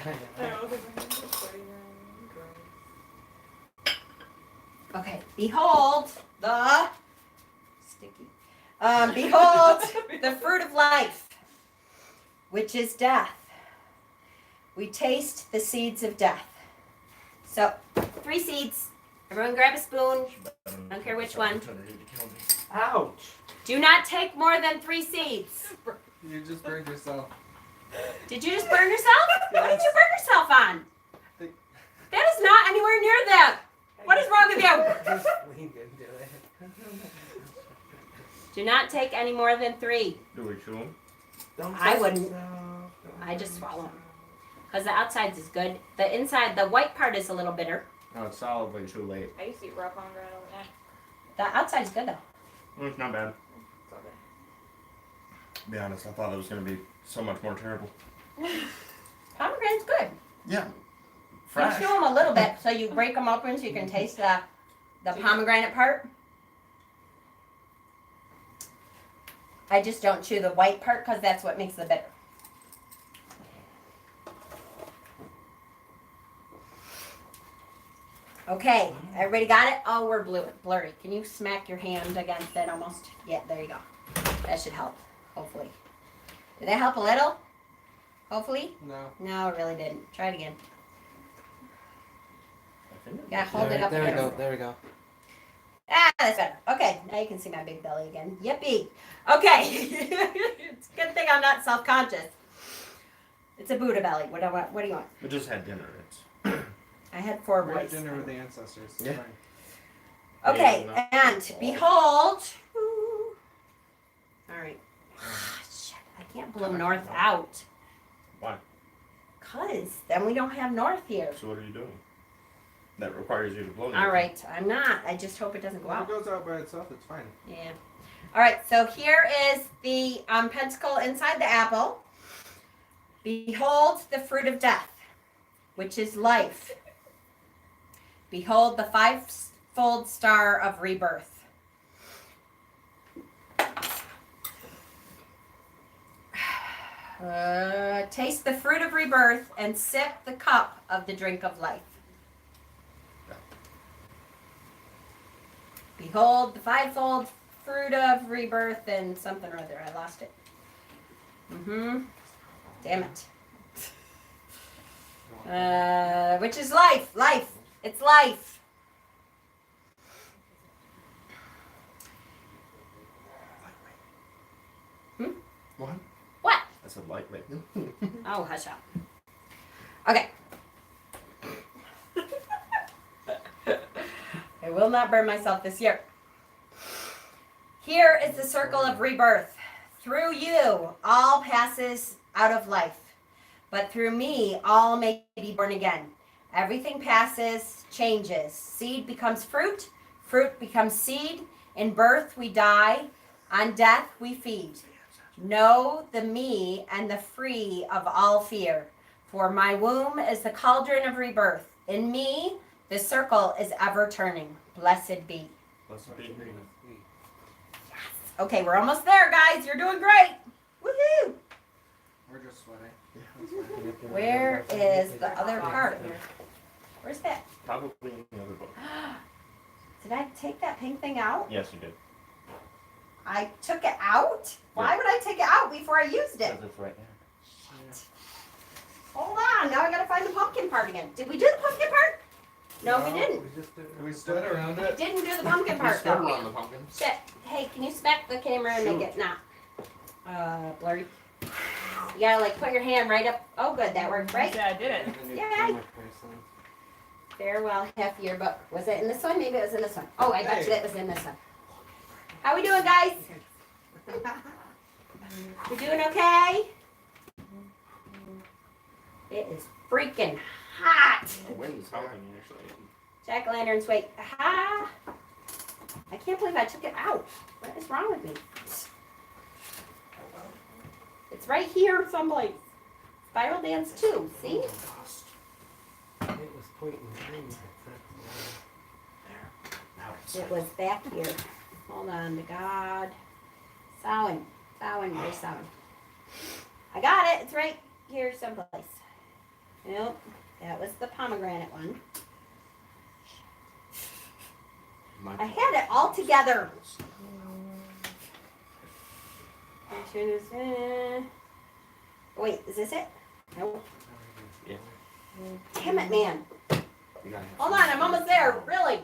Okay, behold the sticky. Behold the fruit of life, which is death. We taste the seeds of death. So, 3 seeds. Everyone grab a spoon. I don't care which one. Ouch. Do not take more than 3 seeds. You just burned yourself. Did you just burn yourself? What did you burn yourself on? Think- That is not anywhere near that. What is wrong with you? Just lean into it. Do not take any more than 3. Do we chew them? I wouldn't. I just swallow them. Because the outside is good. The inside, the white part is a little bitter. No, it's solidly too late. I used to eat raw pomegranate all the time. The outside is good though. It's not bad. It's okay. To be honest, I thought it was going to be so much more terrible. Pomegranate's good. Yeah. You Fresh. chew them a little bit so you break them open so you can taste the pomegranate part. I just don't chew the white part because that's what makes the bitter. Okay, everybody got it? Oh, we're blurry. Can you smack your hand against it almost? Yeah, there you go. That should help, hopefully. Did that help a little? Hopefully? No. No, it really didn't. Try it again. I think Yeah, hold it up There we there. go. There we go. Ah, that's better. Okay, now you can see my big belly again. Yippee. Okay. It's a good thing I'm not self-conscious. It's a Buddha belly. What do you want? We just had dinner. It's I had 4 We're at boys. dinner with the ancestors. It's Yeah. fine. Okay, Yeah, and behold. All right. Shit, I can't blow north out. Why? Because then we don't have north here. So what are you doing? That requires you to blow. All right, I'm not. I just hope it doesn't go If it out. goes out by itself, it's fine. Yeah. All right, so here is the pentacle inside the apple. Behold the fruit of death, which is life. Behold the 5-fold star of rebirth. Taste the fruit of rebirth and sip the cup of the drink of life. Behold the 5-fold fruit of rebirth and something or other. I lost it. Damn it. Which is life. Life. It's life. What? What? I said lightweight. Oh, hush up. Okay. I will not burn myself this year. Here is the circle of rebirth. Through you, all passes out of life. But through me, all may be born again. Everything passes, changes. Seed becomes fruit. Fruit becomes seed. In birth, we die. On death, we feed. Know the me and the free of all fear. For my womb is the cauldron of rebirth. In me, the circle is ever turning. Blessed be. Blessed be me. Okay, we're almost there, guys. You're doing great. Woohoo! We're just sweating. Where is the other part? Where's that? Probably in the other book. Did I take that pink thing out? Yes, you did. I took it out? Why would I take it out before I used it? Because it's right there. Hold on. on, now I gotta find the pumpkin part again. Did we do the pumpkin part? No, we didn't. We just did We stood around it. Didn't do the pumpkin You part stood though. around the pumpkin. Shit. Hey, can you smack the camera and make it not blurry? You gotta like put your hand right up. Oh, good, that worked, right? Yeah, I did it. Yay. Farewell, half yearbook. Was it in this one? Maybe it was in this one. Oh, I bet you it was in this one. How we doing, guys? We doing okay? It is freaking hot. The wind's howling actually. Jack-o'-lanterns, wait. Aha! I can't believe I took it out. What is wrong with me? It's right here someplace. Spiral dance too, see? It was pointing things. It was back here. Hold on to God. Samhain. Where's Samhain? I got it. It's right here someplace. Nope. That was the pomegranate one. I had it all together. Wait, is this it? Nope. Yeah. Damn it, man. You gotta have Hold on, I'm almost there. Really.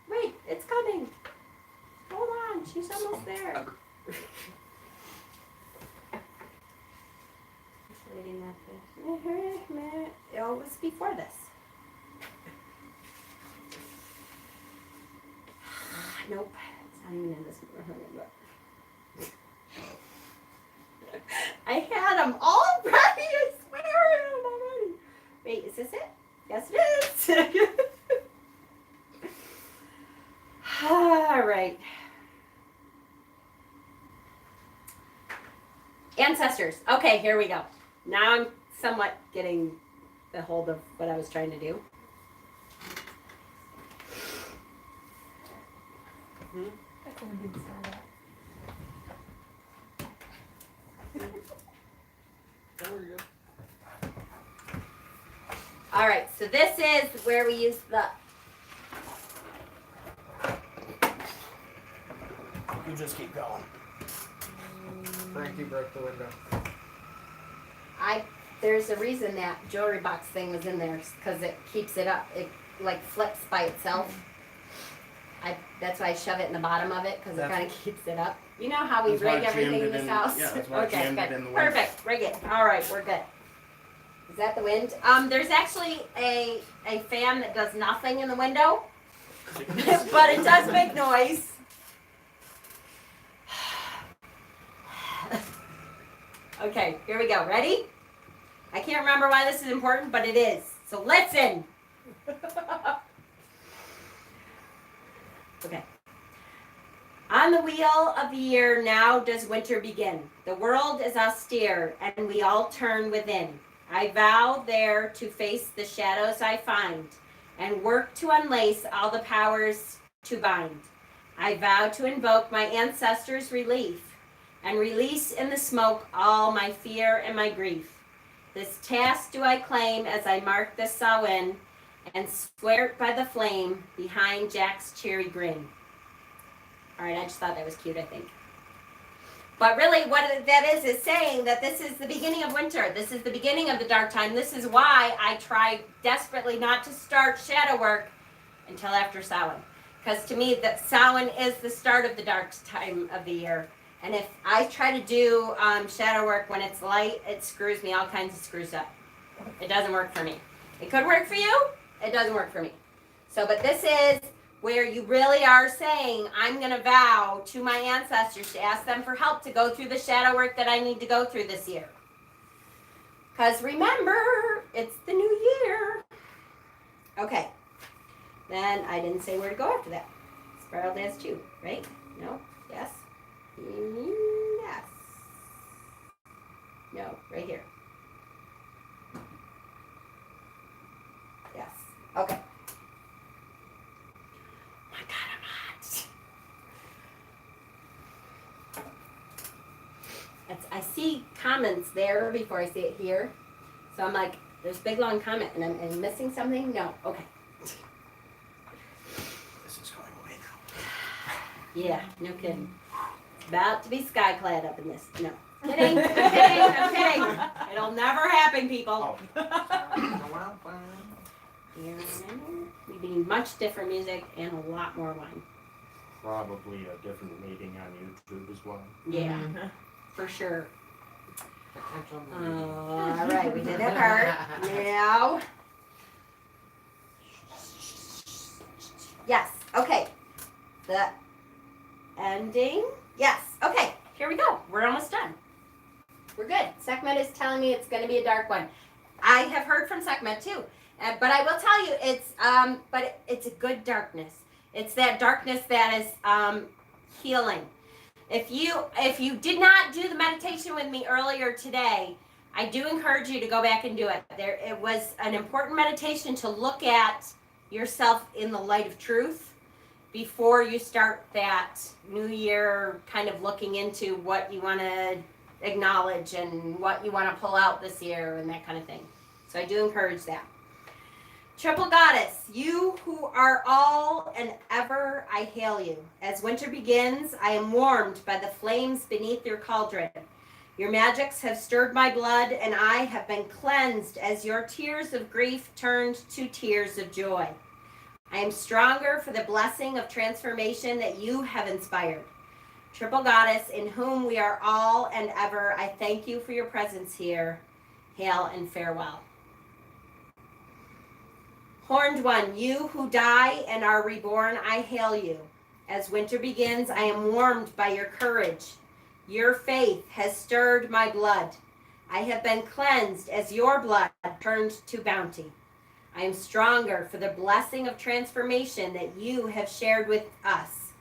Wait, it's coming. Hold on, she's almost there. Oh, it was before this. Nope, it's not even in this one. I had them all ready, I swear I had them already. Wait, is this it? Yes, it is. All right. Ancestors. Okay, here we go. Now I'm somewhat getting the hold of what I was trying to do. All right, so this is where we use the. You just keep going. Frankie broke the window. There's a reason that jewelry box thing was in there because it keeps it up. It like flips by itself. That's why I shove it in the bottom of it because it kind of keeps it up. You know how we That's why rig I everything jammed in it this in- house? yeah, that's why I Okay, jammed it good. in the wind. Perfect. Rig it. All right, we're good. Is that the wind? There's actually a fan that does nothing in the window, but it does make noise. Okay, here we go. Ready? I can't remember why this is important, but it is. So listen. Okay. On the wheel of the year now does winter begin. The world is austere, and we all turn within. I vow there to face the shadows I find, and work to unlace all the powers to bind. I vow to invoke my ancestors' relief, and release in the smoke all my fear and my grief. This task do I claim as I mark the Samhain, and swear it by the flame behind Jack's cheery grin. All right, I just thought that was cute, I think. But really what that is saying that this is the beginning of winter. This is the beginning of the dark time. This is why I try desperately not to start shadow work until after Samhain. Because to me, that Samhain is the start of the dark time of the year. And if I try to do shadow work when it's light, it screws me all kinds of screws up. It doesn't work for me. It could work for you. It doesn't work for me. So, but this is where you really are saying, I'm going to vow to my ancestors to ask them for help to go through the shadow work that I need to go through this year. Because remember, it's the new year. Okay. Then I didn't say where to go after that. Spiral dance 2, right? No? Yes? Yes. No, right here. Yes. Okay. Oh my God, I'm hot. I see comments there before I see it here. So I'm like, there's a big long comment and I'm missing something? No. Okay. This is going away now. Yeah, no kidding. It's about to be sky clad up in this. No. Kidding, I'm kidding, I'm kidding. It'll never happen, people. We need much different music and a lot more wine. Probably a different meeting on YouTube as well. Yeah, for sure. All right, we did that part. Now. Yes, okay. The ending. Yes, okay. Here we go. We're almost done. We're good. Sekhmet is telling me it's going to be a dark one. I have heard from Sekhmet too, but I will tell you it's a good darkness. It's that darkness that is healing. If you did not do the meditation with me earlier today, I do encourage you to go back and do it. It was an important meditation to look at yourself in the light of truth before you start that new year kind of looking into what you want to acknowledge and what you want to pull out this year and that kind of thing. So I do encourage that. Triple Goddess, you who are all and ever, I hail you. As winter begins, I am warmed by the flames beneath your cauldron. Your magics have stirred my blood, and I have been cleansed as your tears of grief turned to tears of joy. I am stronger for the blessing of transformation that you have inspired. Triple Goddess, in whom we are all and ever, I thank you for your presence here. Hail and farewell. Horned one, you who die and are reborn, I hail you. As winter begins, I am warmed by your courage. Your faith has stirred my blood. I have been cleansed as your blood turned to bounty. I am stronger for the blessing of transformation that you have shared with us.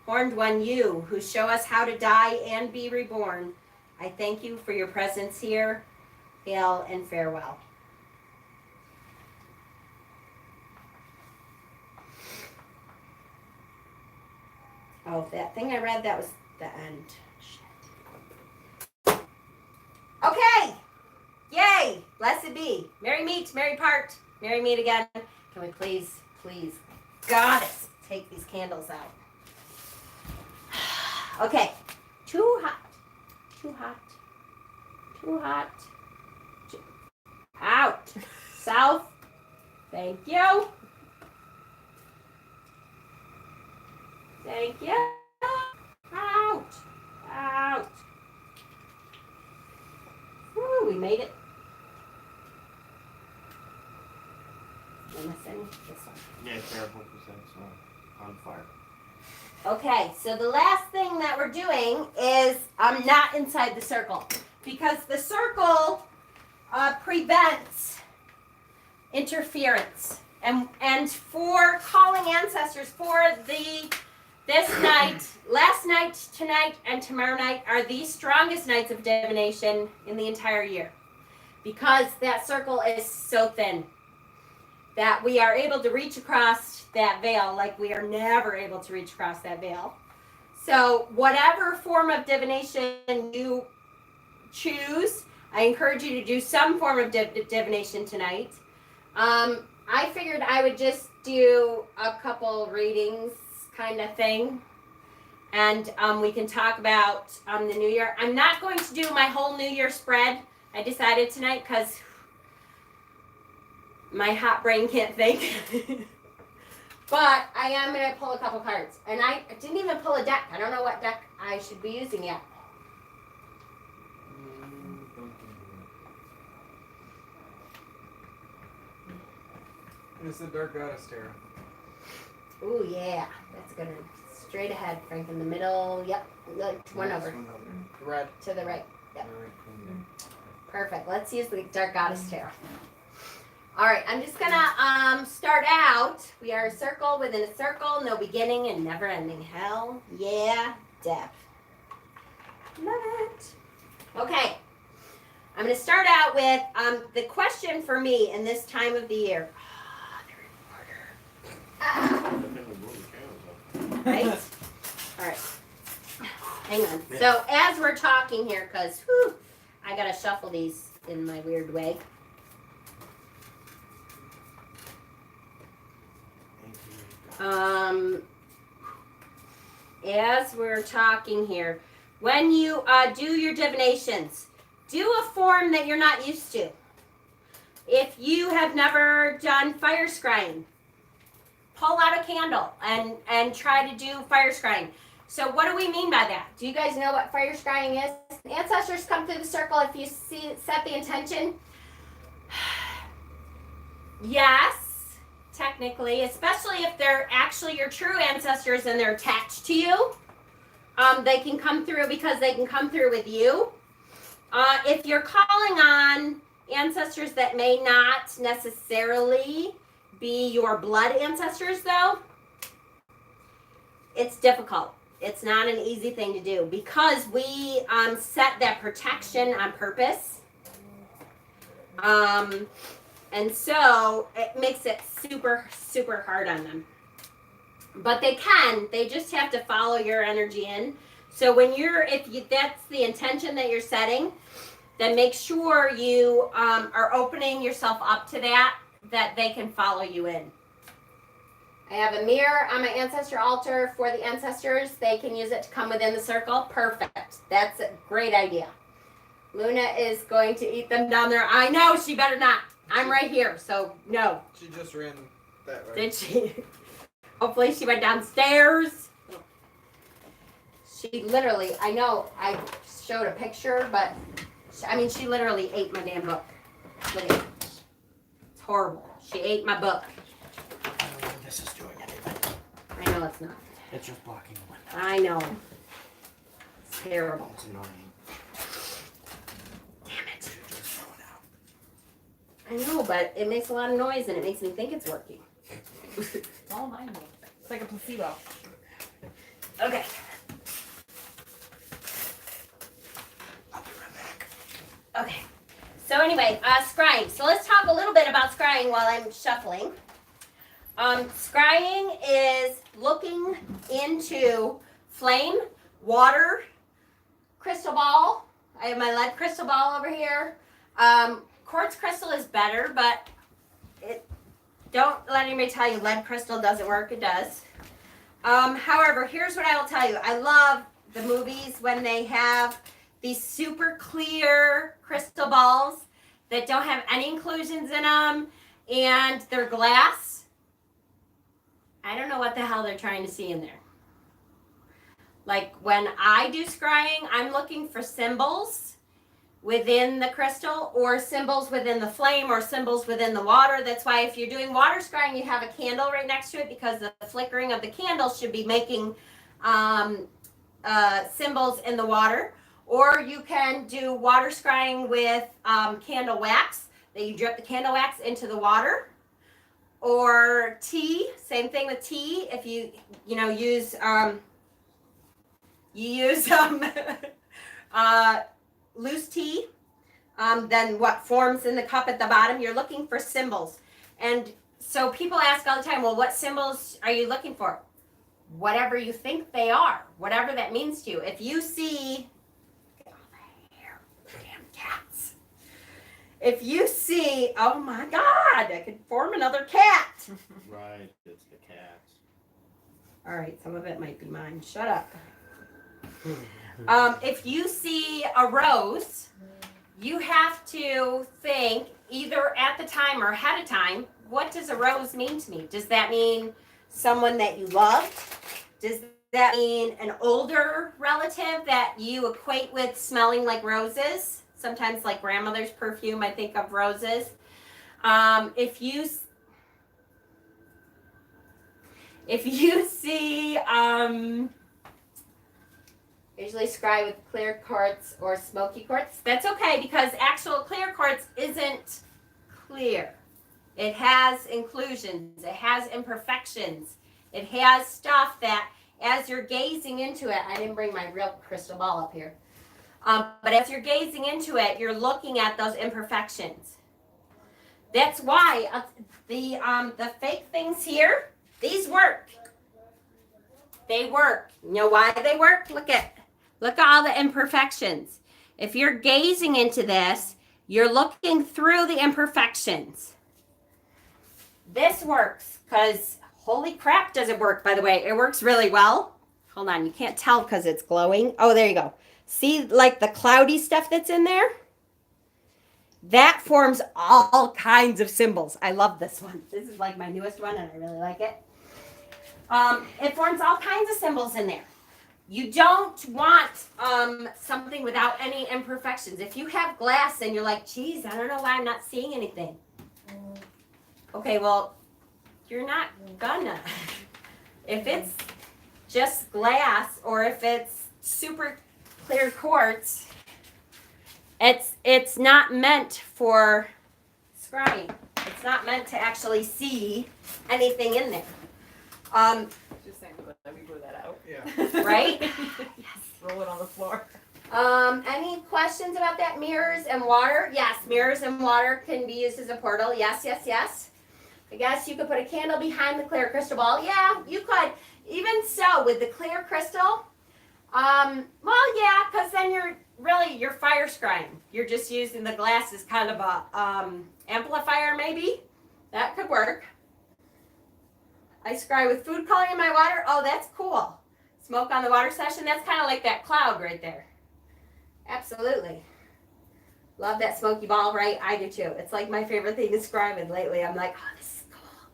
Horned one, you who show us how to die and be reborn, I thank you for your presence here. Hail and farewell. Oh, that thing I read, that was the end. Shit. Okay. Yay. Blessed be. Merry meet, merry part. Merry meet again. Can we please, Goddess, take these candles out. Okay. Too hot. Out. South. Thank you. Thank you. Out. Woo, we made it. Am I sending this one? Yeah, careful because that's on fire. Okay, so the last thing that we're doing is I'm not inside the circle because the circle prevents interference and for calling ancestors for this night, last night, tonight, and tomorrow night are the strongest nights of divination in the entire year because that circle is so thin that we are able to reach across that veil like we are never able to reach across that veil. So whatever form of divination you choose, I encourage you to do some form of divination tonight. I figured I would just do a couple readings kind of thing. And we can talk about the new year. I'm not going to do my whole new year spread. I decided tonight because my hot brain can't think. But I am going to pull a couple cards. And I didn't even pull a deck. I don't know what deck I should be using yet. It's the Dark Goddess Tarot. Ooh, yeah. That's good. Straight ahead, Frank, in the middle. Yep. One over. Red. To the right. Yep. Perfect. Let's use the Dark Goddess Tarot. All right, I'm just gonna start out. We are a circle within a circle, no beginning and never ending. Hell yeah, death. Love it. Okay, I'm gonna start out with the question for me in this time of the year. Right? All right. Hang on. So as we're talking here, because I gotta shuffle these in my weird way. As we're talking here, when you do your divinations, do a form that you're not used to. If you have never done fire scrying, pull out a candle and try to do fire scrying. So what do we mean by that? Do you guys know what fire scrying is? Ancestors come through the circle. If you set the intention, yes, technically, especially if they're actually your true ancestors and they're attached to you, they can come through because they can come through with you. If you're calling on ancestors that may not necessarily be your blood ancestors, though, it's difficult. It's not an easy thing to do because we set that protection on purpose. And so it makes it super, super hard on them. But they just have to follow your energy in. So when that's the intention that you're setting, then make sure you are opening yourself up to that they can follow you in. I have a mirror on my ancestor altar for the ancestors. They can use it to come within the circle. Perfect. That's a great idea. Luna is going to eat them down there. I know, she better not. I'm right here, so no. She just ran that way. Did she? Hopefully she went downstairs. She literally, I know I showed a picture, but she literally ate my damn book. Look at it. It's horrible. She ate my book. I don't think this is doing anything. I know it's not. It's just blocking the window. I know. It's terrible. It's annoying. Damn it. Should just throw it out. I know, but it makes a lot of noise and it makes me think it's working. All mine do. It's like a placebo. Okay. I'll be right back. Okay. So anyway, scrying. So let's talk a little bit about scrying while I'm shuffling. Scrying is looking into flame, water, crystal ball. I have my lead crystal ball over here. Quartz crystal is better, but don't let anybody tell you lead crystal doesn't work. It does. However, here's what I will tell you. I love the movies when they have these super clear crystal balls that don't have any inclusions in them and they're glass. I don't know what the hell they're trying to see in there. Like when I do scrying, I'm looking for symbols within the crystal or symbols within the flame or symbols within the water. That's why if you're doing water scrying, you have a candle right next to it because the flickering of the candle should be making symbols in the water. Or you can do water scrying with candle wax. That you drip the candle wax into the water. Or tea, same thing with tea. If you use loose tea, then what forms in the cup at the bottom? You're looking for symbols. And so people ask all the time, well, what symbols are you looking for? Whatever you think they are, whatever that means to you. If you see, get over here, damn cats. If you see, oh my God, I could form another cat. Right, it's the cats. All right, some of it might be mine. Shut up. If you see a rose, you have to think either at the time or ahead of time, what does a rose mean to me? Does that mean someone that you loved? Does that mean an older relative that you equate with smelling like roses? Sometimes like grandmother's perfume, I think of roses. If you see, usually scry with clear quartz or smoky quartz, that's okay because actual clear quartz isn't clear. It has inclusions, it has imperfections, it has stuff that as you're gazing into it, I didn't bring my real crystal ball up here. But as you're gazing into it, you're looking at those imperfections. That's why the fake things here, these work. They work. You know why they work? Look at all the imperfections. If you're gazing into this, you're looking through the imperfections. This works because holy crap does it work, by the way. It works really well. Hold on, you can't tell because it's glowing. Oh, there you go. See, like the cloudy stuff that's in there? That forms all kinds of symbols. I love this one. This is like my newest one, and I really like it. It forms all kinds of symbols in there. You don't want something without any imperfections. If you have glass and you're like, geez, I don't know why I'm not seeing anything. Okay, well, you're not gonna. If it's just glass or if it's super clear quartz, it's not meant for scrying. It's not meant to actually see anything in there. Just saying, let me glue that out. Yeah. Right? Roll it on the floor. Any questions about that? Mirrors and water? Yes, mirrors and water can be used as a portal. Yes, yes, yes. I guess you could put a candle behind the clear crystal ball. Yeah, you could. Even so, with the clear crystal, well, yeah, because then you're fire scrying. You're just using the glass as kind of a amplifier, maybe. That could work. I scry with food coloring in my water. Oh, that's cool. Smoke on the water session. That's kind of like that cloud right there. Absolutely. Love that smoky ball, right? I do too. It's like my favorite thing to scry with lately. I'm like, oh, this is cool.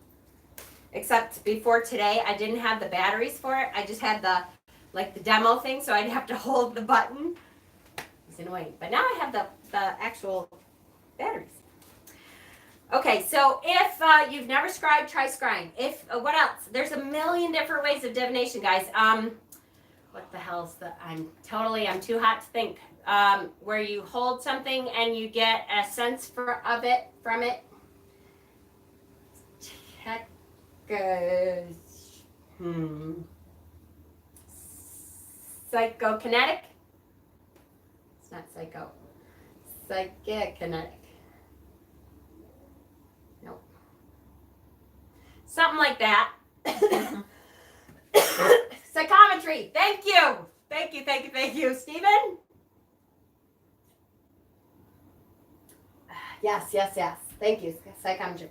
Except before today, I didn't have the batteries for it. I just had the demo thing, so I'd have to hold the button. It's annoying. But now I have the actual batteries. Okay, so if you've never scribed, try scrying. If what else? There's a million different ways of divination, guys. What the hell's the? I'm too hot to think. Where you hold something and you get a sense from it. Check. Psychokinetic. It's not psycho. Psychokinetic. Nope. Something like that. Psychometry. Thank you. Thank you, Stephen. Yes. Thank you. Psychometry.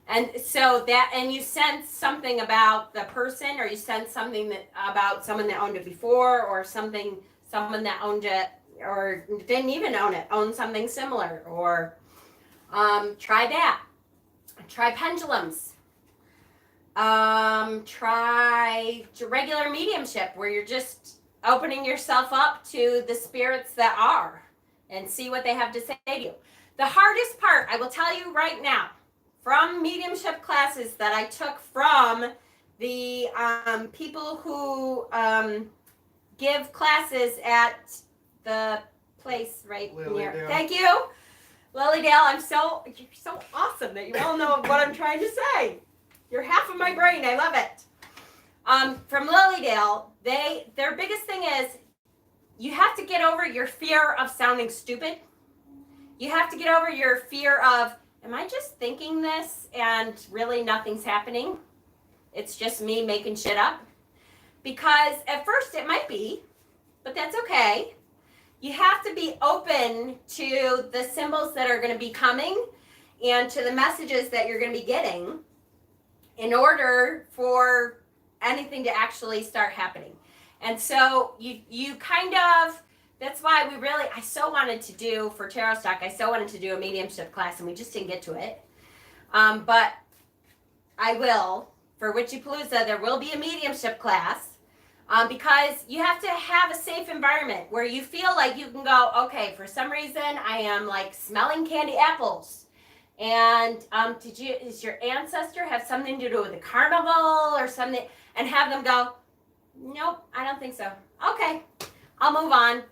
And so and you sense something about the person, or you sense something about someone that owned it before, or someone that owned it or didn't even own it, owned something similar, or try that. Try pendulums. Try regular mediumship, where you're just opening yourself up to the spirits that are, and see what they have to say to you. The hardest part, I will tell you right now, from mediumship classes that I took from the people who give classes at the place right near. Lilydale. Thank you, Lilydale. You're so awesome that you all know what I'm trying to say. You're half of my brain. I love it. From Lilydale, their biggest thing is you have to get over your fear of sounding stupid. You have to get over your fear of, am I just thinking this and really nothing's happening? It's just me making shit up. Because at first it might be, but that's okay. You have to be open to the symbols that are going to be coming and to the messages that you're going to be getting in order for anything to actually start happening. And so you kind of, that's why I so wanted to do, for Tarot Stock, I so wanted to do a mediumship class, and we just didn't get to it. But I will, for Witchypalooza, there will be a mediumship class, because you have to have a safe environment where you feel like you can go, okay, for some reason I am like smelling candy apples. And does your ancestor have something to do with the carnival or something? And have them go, nope, I don't think so. Okay, I'll move on.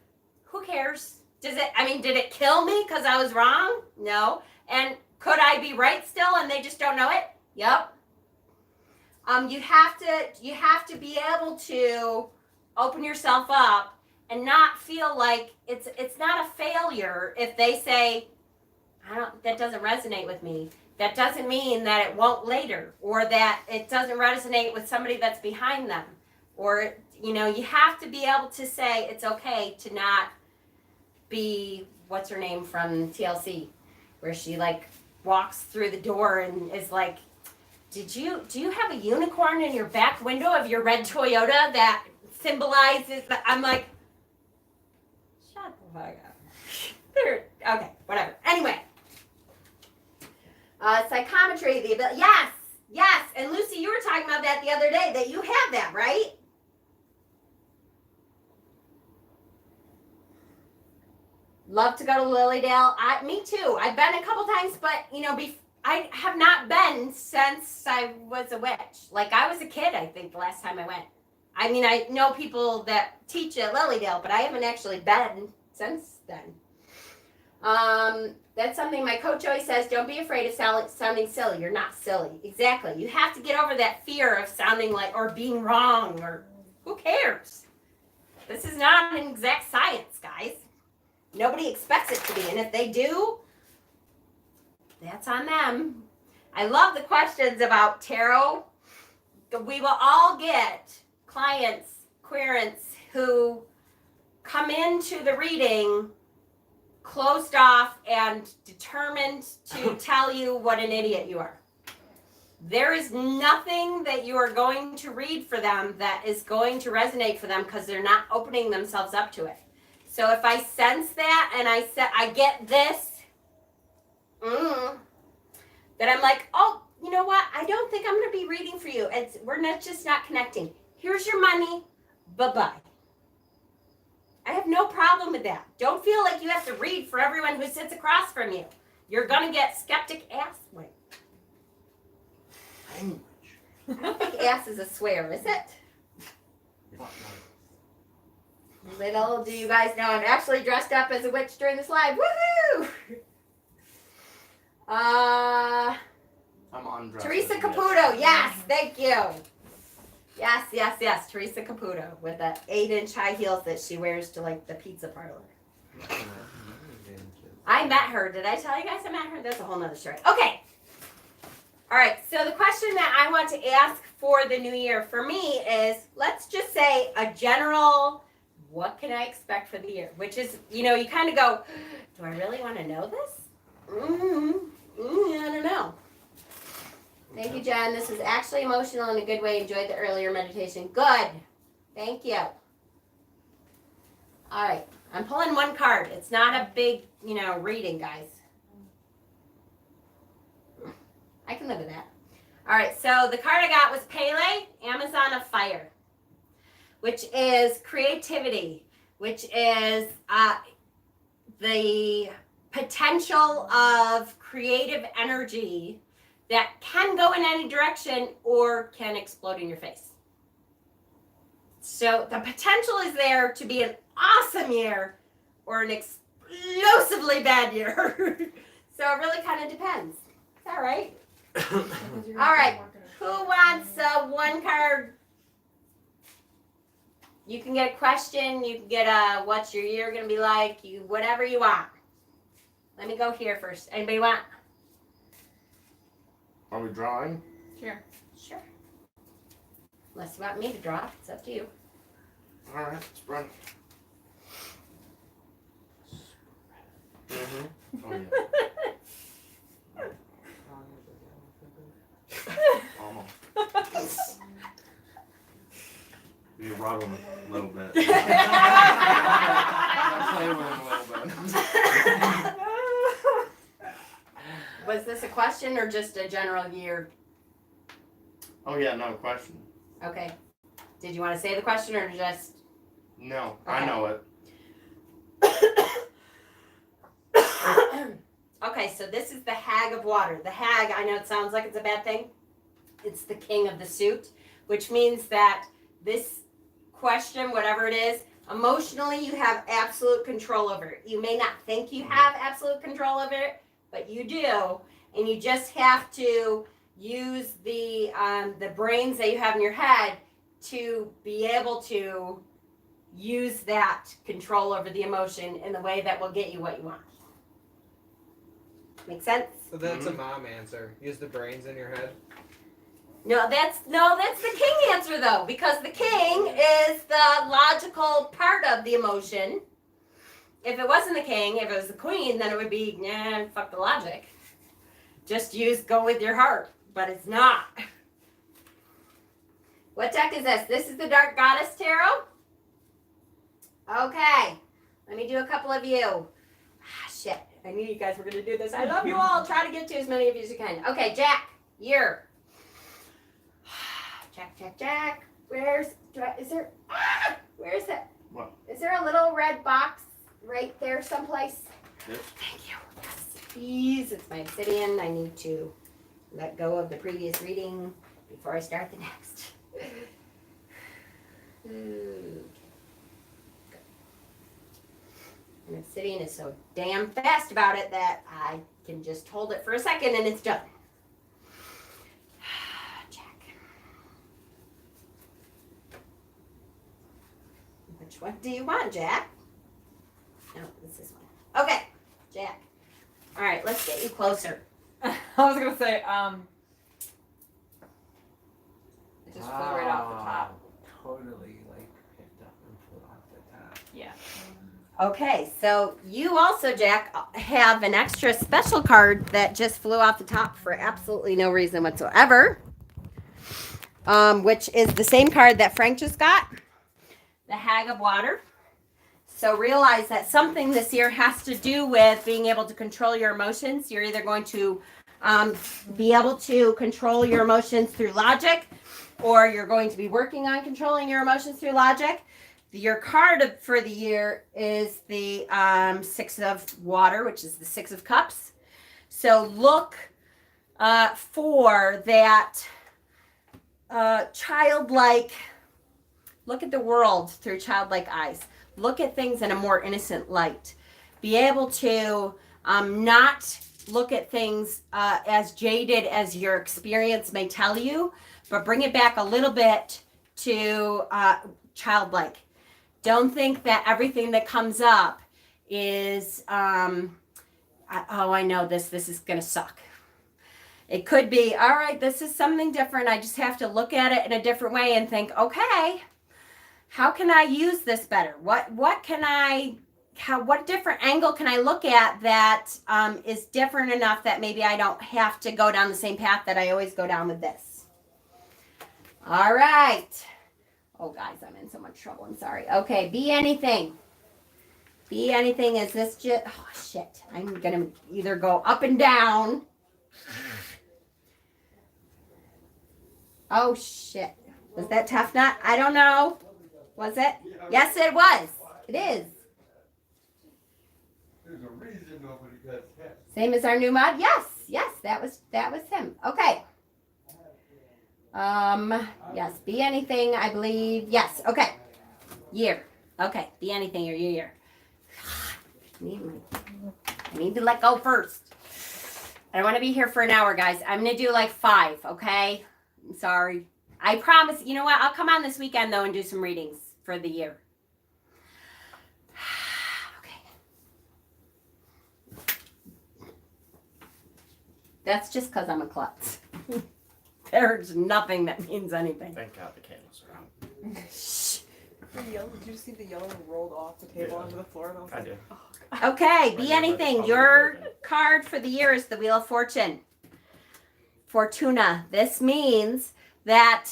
Who cares? Did it kill me because I was wrong? No. And could I be right still and they just don't know it? Yep. You have to be able to open yourself up and not feel like it's not a failure if they say, that doesn't resonate with me. That doesn't mean that it won't later, or that it doesn't resonate with somebody that's behind them. Or, you have to be able to say it's okay to not be, what's her name from TLC, where she like walks through the door and is like, do you have a unicorn in your back window of your red Toyota that symbolizes that? I'm like, Okay, whatever. Anyway. Psychometry, the ability. Yes. And Lucy, you were talking about that the other day, that you have that, right? Love to go to Lilydale. Me too. I've been a couple times, but I have not been since I was a witch. Like I was a kid, I think, the last time I went. I mean, I know people that teach at Lilydale, but I haven't actually been since then. That's something my coach always says, don't be afraid of sounding silly. You're not silly. Exactly. You have to get over that fear of sounding like, or being wrong, or who cares? This is not an exact science, guys. Nobody expects it to be, and if they do, that's on them. I love the questions about tarot. We will all get clients, querents, who come into the reading closed off and determined to tell you what an idiot you are. There is nothing that you are going to read for them that is going to resonate for them because they're not opening themselves up to it. So if I sense that and I get this, that I'm like, oh, you know what? I don't think I'm going to be reading for you. We're just not connecting. Here's your money. Bye-bye. I have no problem with that. Don't feel like you have to read for everyone who sits across from you. You're going to get skeptic ass. Wait. Language. I don't think ass is a swear, is it? Little do you guys know I'm actually dressed up as a witch during this live. Woohoo! I'm undressed. Teresa Caputo. Yes, thank you. Yes. Teresa Caputo with the 8-inch high heels that she wears to like the pizza parlor. I met her. Did I tell you guys I met her? That's a whole nother story. Okay. All right. So the question that I want to ask for the new year for me is, let's just say a general, what can I expect for the year? Which is, you kind of go, do I really want to know this? I don't know. Thank you, Jen. This was actually emotional in a good way. Enjoyed the earlier meditation. Good. Thank you. All right. I'm pulling one card. It's not a big, reading, guys. I can live with that. All right. So the card I got was Pele, Amazon of Fire, which is creativity, which is the potential of creative energy that can go in any direction or can explode in your face. So the potential is there to be an awesome year or an explosively bad year. So it really kind of depends. Is that right? All right. Who wants one card? You can get a question. You can get a what's your year going to be like? Whatever you want. Let me go here first. Anybody want? Are we drawing? Sure. Sure. Unless you want me to draw, it's up to you. All right, let's run. Oh yeah. Almost. You rub him a little bit. Play with him a little bit. Was this a question or just a general year? Oh yeah, no question. Okay. Did you want to say the question or just? No, Okay. I know it. Okay, so this is the Hag of Water. The Hag, I know it sounds like it's a bad thing. It's the king of the suit, which means that this question, whatever it is, emotionally you have absolute control over it. You may not think you have absolute control over it, but you do, and you just have to use the brains that you have in your head to be able to use that control over the emotion in the way that will get you what you want. Make sense? So that's a mom answer. Use the brains in your head. No, that's the king answer though, because the king is the logical part of the emotion. If it wasn't the king, if it was the queen, then it would be, fuck the logic. Just go with your heart, but it's not. What deck is this? This is the Dark Goddess Tarot. Okay. Let me do a couple of you. Shit. I knew you guys were going to do this. I love you all. Try to get to as many of you as you can. Okay, Jack. Year. Jack. Where's there? Where is it? What? Is there a little red box right there someplace? This? Thank you. Yes, please. It's my obsidian. I need to let go of the previous reading before I start the next. And obsidian is so damn fast about it that I can just hold it for a second and it's done. Jack. Which one do you want, Jack? No, this is one. Okay, Jack. All right, let's get you closer. I was gonna say, it just flew right off the top. Totally like picked up and flew off the top. Yeah. Okay, so you also, Jack, have an extra special card that just flew off the top for absolutely no reason whatsoever, which is the same card that Frank just got, the Hag of Water. So realize that something this year has to do with being able to control your emotions. You're either going to be able to control your emotions through logic, or you're going to be working on controlling your emotions through logic. Your card for the year is the Six of Water, which is the Six of Cups. So look for that childlike, look at the world through childlike eyes. Look at things in a more innocent light. Be able to not look at things as jaded as your experience may tell you, but bring it back a little bit to childlike. Don't think that everything that comes up is, I know this is going to suck. It could be, all right, this is something different. I just have to look at it in a different way and think, okay, how can I use this better? What different angle can I look at that is different enough that maybe I don't have to go down the same path that I always go down with this? All right. Oh, guys, I'm in so much trouble. I'm sorry. Okay, be anything. Be anything. Is this just... Oh, shit. I'm going to either go up and down. Oh, shit. Was that tough nut? I don't know. Was it? Yes, it was. It is. There's a reason nobody got hit. Same as our new mod? Yes, that was him. Okay. Yes, be anything, I believe. Yes, okay. Year. Okay, be anything or year. I need to let go first. I don't want to be here for an hour, guys. I'm going to do like 5, okay? I'm sorry. I promise. You know what? I'll come on this weekend, though, and do some readings for the year. Okay. That's just because I'm a klutz. There's nothing that means anything. Thank God the candles are out. Shh. The yellow, did you see the yellow rolled off the table Yeah. onto the floor? And I was I like, did. oh, God. Okay, be Right, anything. right. Your card for the year is the Wheel of Fortune. Fortuna. This means that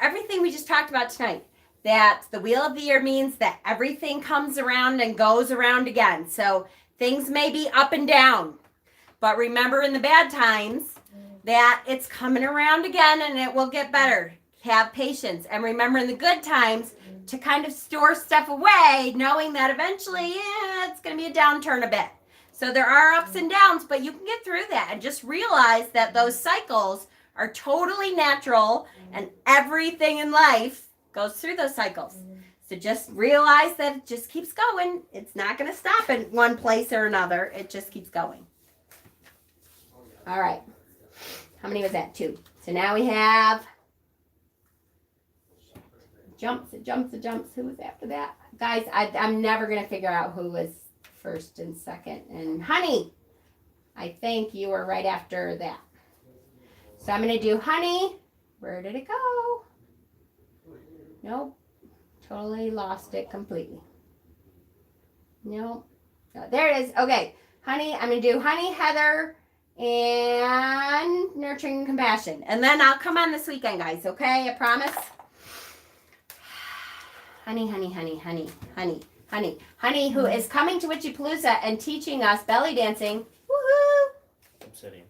everything we just talked about tonight, that the Wheel of the Year means that everything comes around and goes around again. So things may be up and down, but remember in the bad times that it's coming around again and it will get better. Have patience. And remember in the good times to kind of store stuff away, knowing that eventually, it's going to be a downturn a bit. So there are ups and downs, but you can get through that and just realize that those cycles are totally natural and everything in life goes through those cycles. So just realize that it just keeps going. It's not going to stop in one place or another. It just keeps going. All right. How many was that? 2. So now we have jumps. Who was after that? Guys, I'm never going to figure out who was first and second. And Honey, I think you were right after that. So I'm going to do Honey. Where did it go? Nope. Totally lost it completely. Nope. No, there it is. Okay. Honey, I'm going to do Honey, Heather, and Nurturing and Compassion. And then I'll come on this weekend, guys. Okay? I promise. Honey, honey, honey, honey, honey. Honey, who is coming to Witchypalooza and teaching us belly dancing. Woohoo! Obsidian.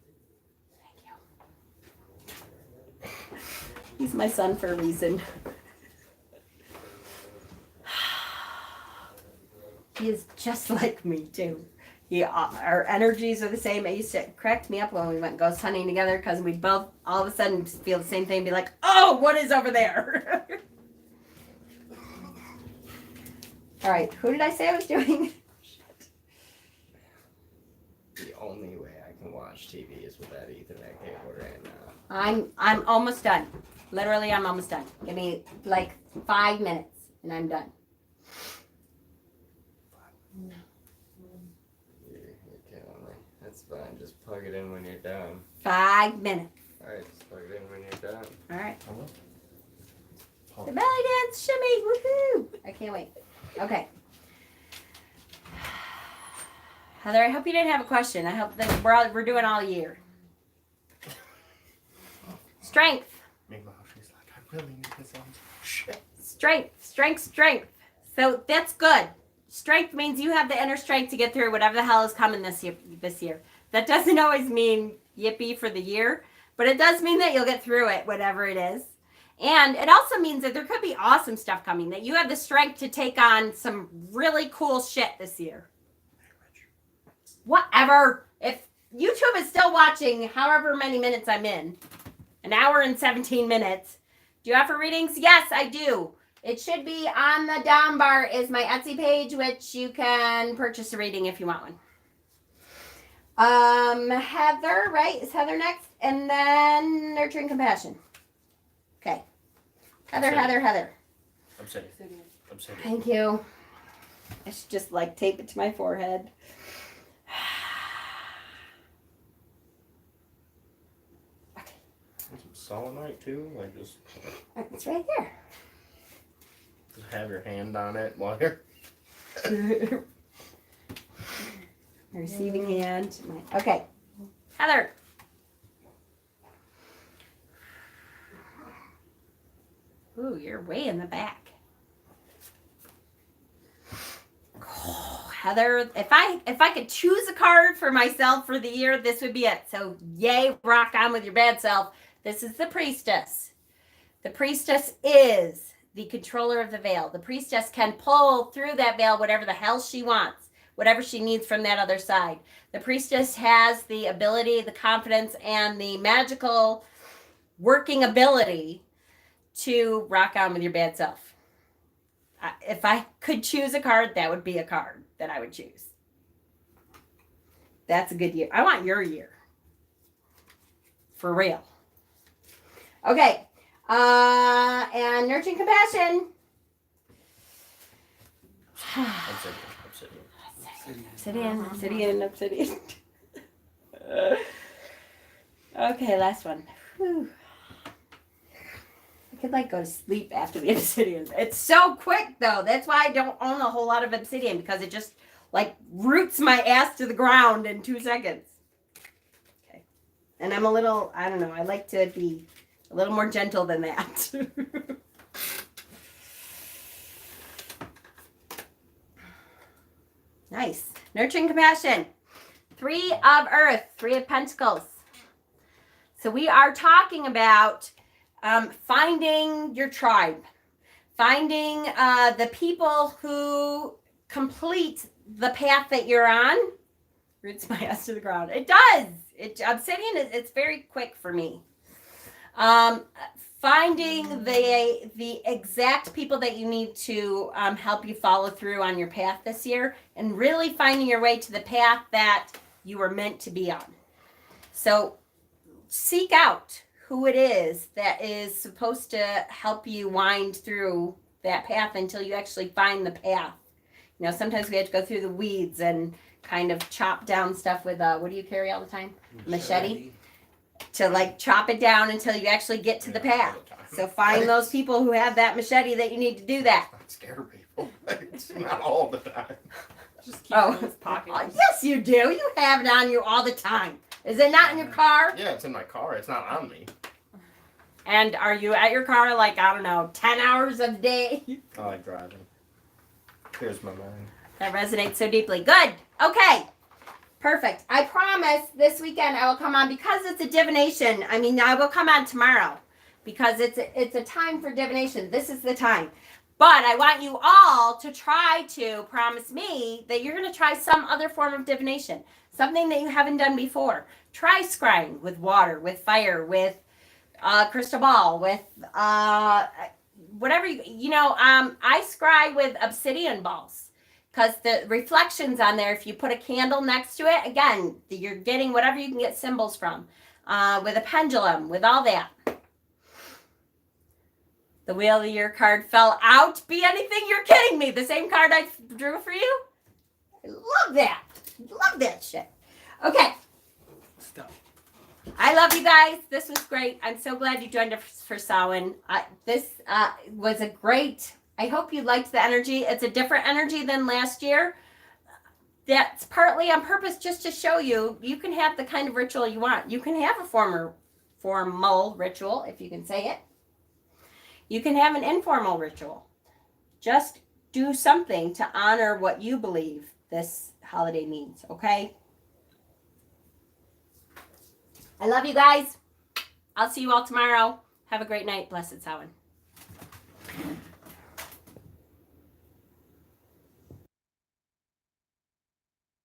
He's my son for a reason. He is just like me too. Our energies are the same. It used to crack me up when we went ghost hunting together because we'd both all of a sudden feel the same thing and be like, oh, what is over there? All right, who did I say I was doing? The only way I can watch TV is with that Ethernet cable right now. I'm almost done. Literally, I'm almost done. Give me like 5 minutes and I'm done. You're killing me. That's fine. Just plug it in when you're done. 5 minutes. Alright, just plug it in when you're done. All right. Oh. The belly dance shimmy. Woohoo! I can't wait. Okay. Heather, I hope you didn't have a question. I hope that we're doing all year. Strength. Meanwhile, she's like, I really need this on shit. Strength. So that's good. Strength means you have the inner strength to get through whatever the hell is coming this year. That doesn't always mean yippee for the year, but it does mean that you'll get through it, whatever it is. And it also means that there could be awesome stuff coming, that you have the strength to take on some really cool shit this year. Whatever. If YouTube is still watching however many minutes I'm in, an hour and 17 minutes, do you offer readings? Yes, I do. It should be on the down bar is my Etsy page, which you can purchase a reading if you want one. Heather, right? Is Heather next? And then Nurturing Compassion. Okay. Heather. Obsidian. Thank you. I should just like tape it to my forehead. Some selenite too? Like just It's right there. have your hand on it while you're My receiving hand. Okay. Heather. Ooh, you're way in the back. Oh, Heather, if I could choose a card for myself for the year, this would be it. So yay, rock on with your bad self. This is the Priestess. The Priestess is the controller of the veil. The Priestess can pull through that veil whatever the hell she wants, whatever she needs from that other side. The Priestess has the ability, the confidence, and the magical working ability to rock on with your bad self. If I could choose a card, that would be a card that I would choose. That's a good year. I want your year. For real. Okay. And Nurturing Compassion. Obsidian. Okay, last one. Whew. I could like go to sleep after the obsidian. It's so quick though. That's why I don't own a whole lot of obsidian, because it just like roots my ass to the ground in 2 seconds. Okay. And I'm a little, I don't know, I like to be a little more gentle than that. Nice. Nurturing Compassion. 3 of Earth, 3 of Pentacles. So we are talking about finding your tribe, finding the people who complete the path that you're on. Roots my ass to the ground. It does. Obsidian it's very quick for me. Finding the exact people that you need to help you follow through on your path this year, and really finding your way to the path that you were meant to be on. So seek out who it is that is supposed to help you wind through that path until you actually find the path. You know, sometimes we have to go through the weeds and kind of chop down stuff with what do you carry all the time? Machete. To like chop it down until you actually get to the path. So find those people who have that machete that you need to do that. Not scare people. It's not all the time. Just keep it in his pocket. Yes, you do. You have it on you all the time. Is it not in your car? Yeah, it's in my car. It's not on me. And are you at your car like, I don't know, 10 hours a day? I like driving. Here's my mind. That resonates so deeply. Good. Okay. Perfect. I promise this weekend I will come on because it's a divination. I mean, I will come on tomorrow because it's a time for divination. This is the time. But I want you all to try to promise me that you're going to try some other form of divination, something that you haven't done before. Try scrying with water, with fire, with crystal ball, with whatever I scry with obsidian balls because the reflections on there, if you put a candle next to it, again, you're getting whatever you can get symbols from, with a pendulum, with all that. The Wheel of the Year card fell out. Be anything, you're kidding me. The same card I drew for you? I love that. Love that shit. Okay. Stop. I love you guys. This was great. I'm so glad you joined us for Samhain. This was a great, I hope you liked the energy. It's a different energy than last year. That's partly on purpose just to show you, you can have the kind of ritual you want. You can have a formal ritual, if you can say it. You can have an informal ritual. Just do something to honor what you believe this holiday means, okay? I love you guys. I'll see you all tomorrow. Have a great night. Blessed Samhain.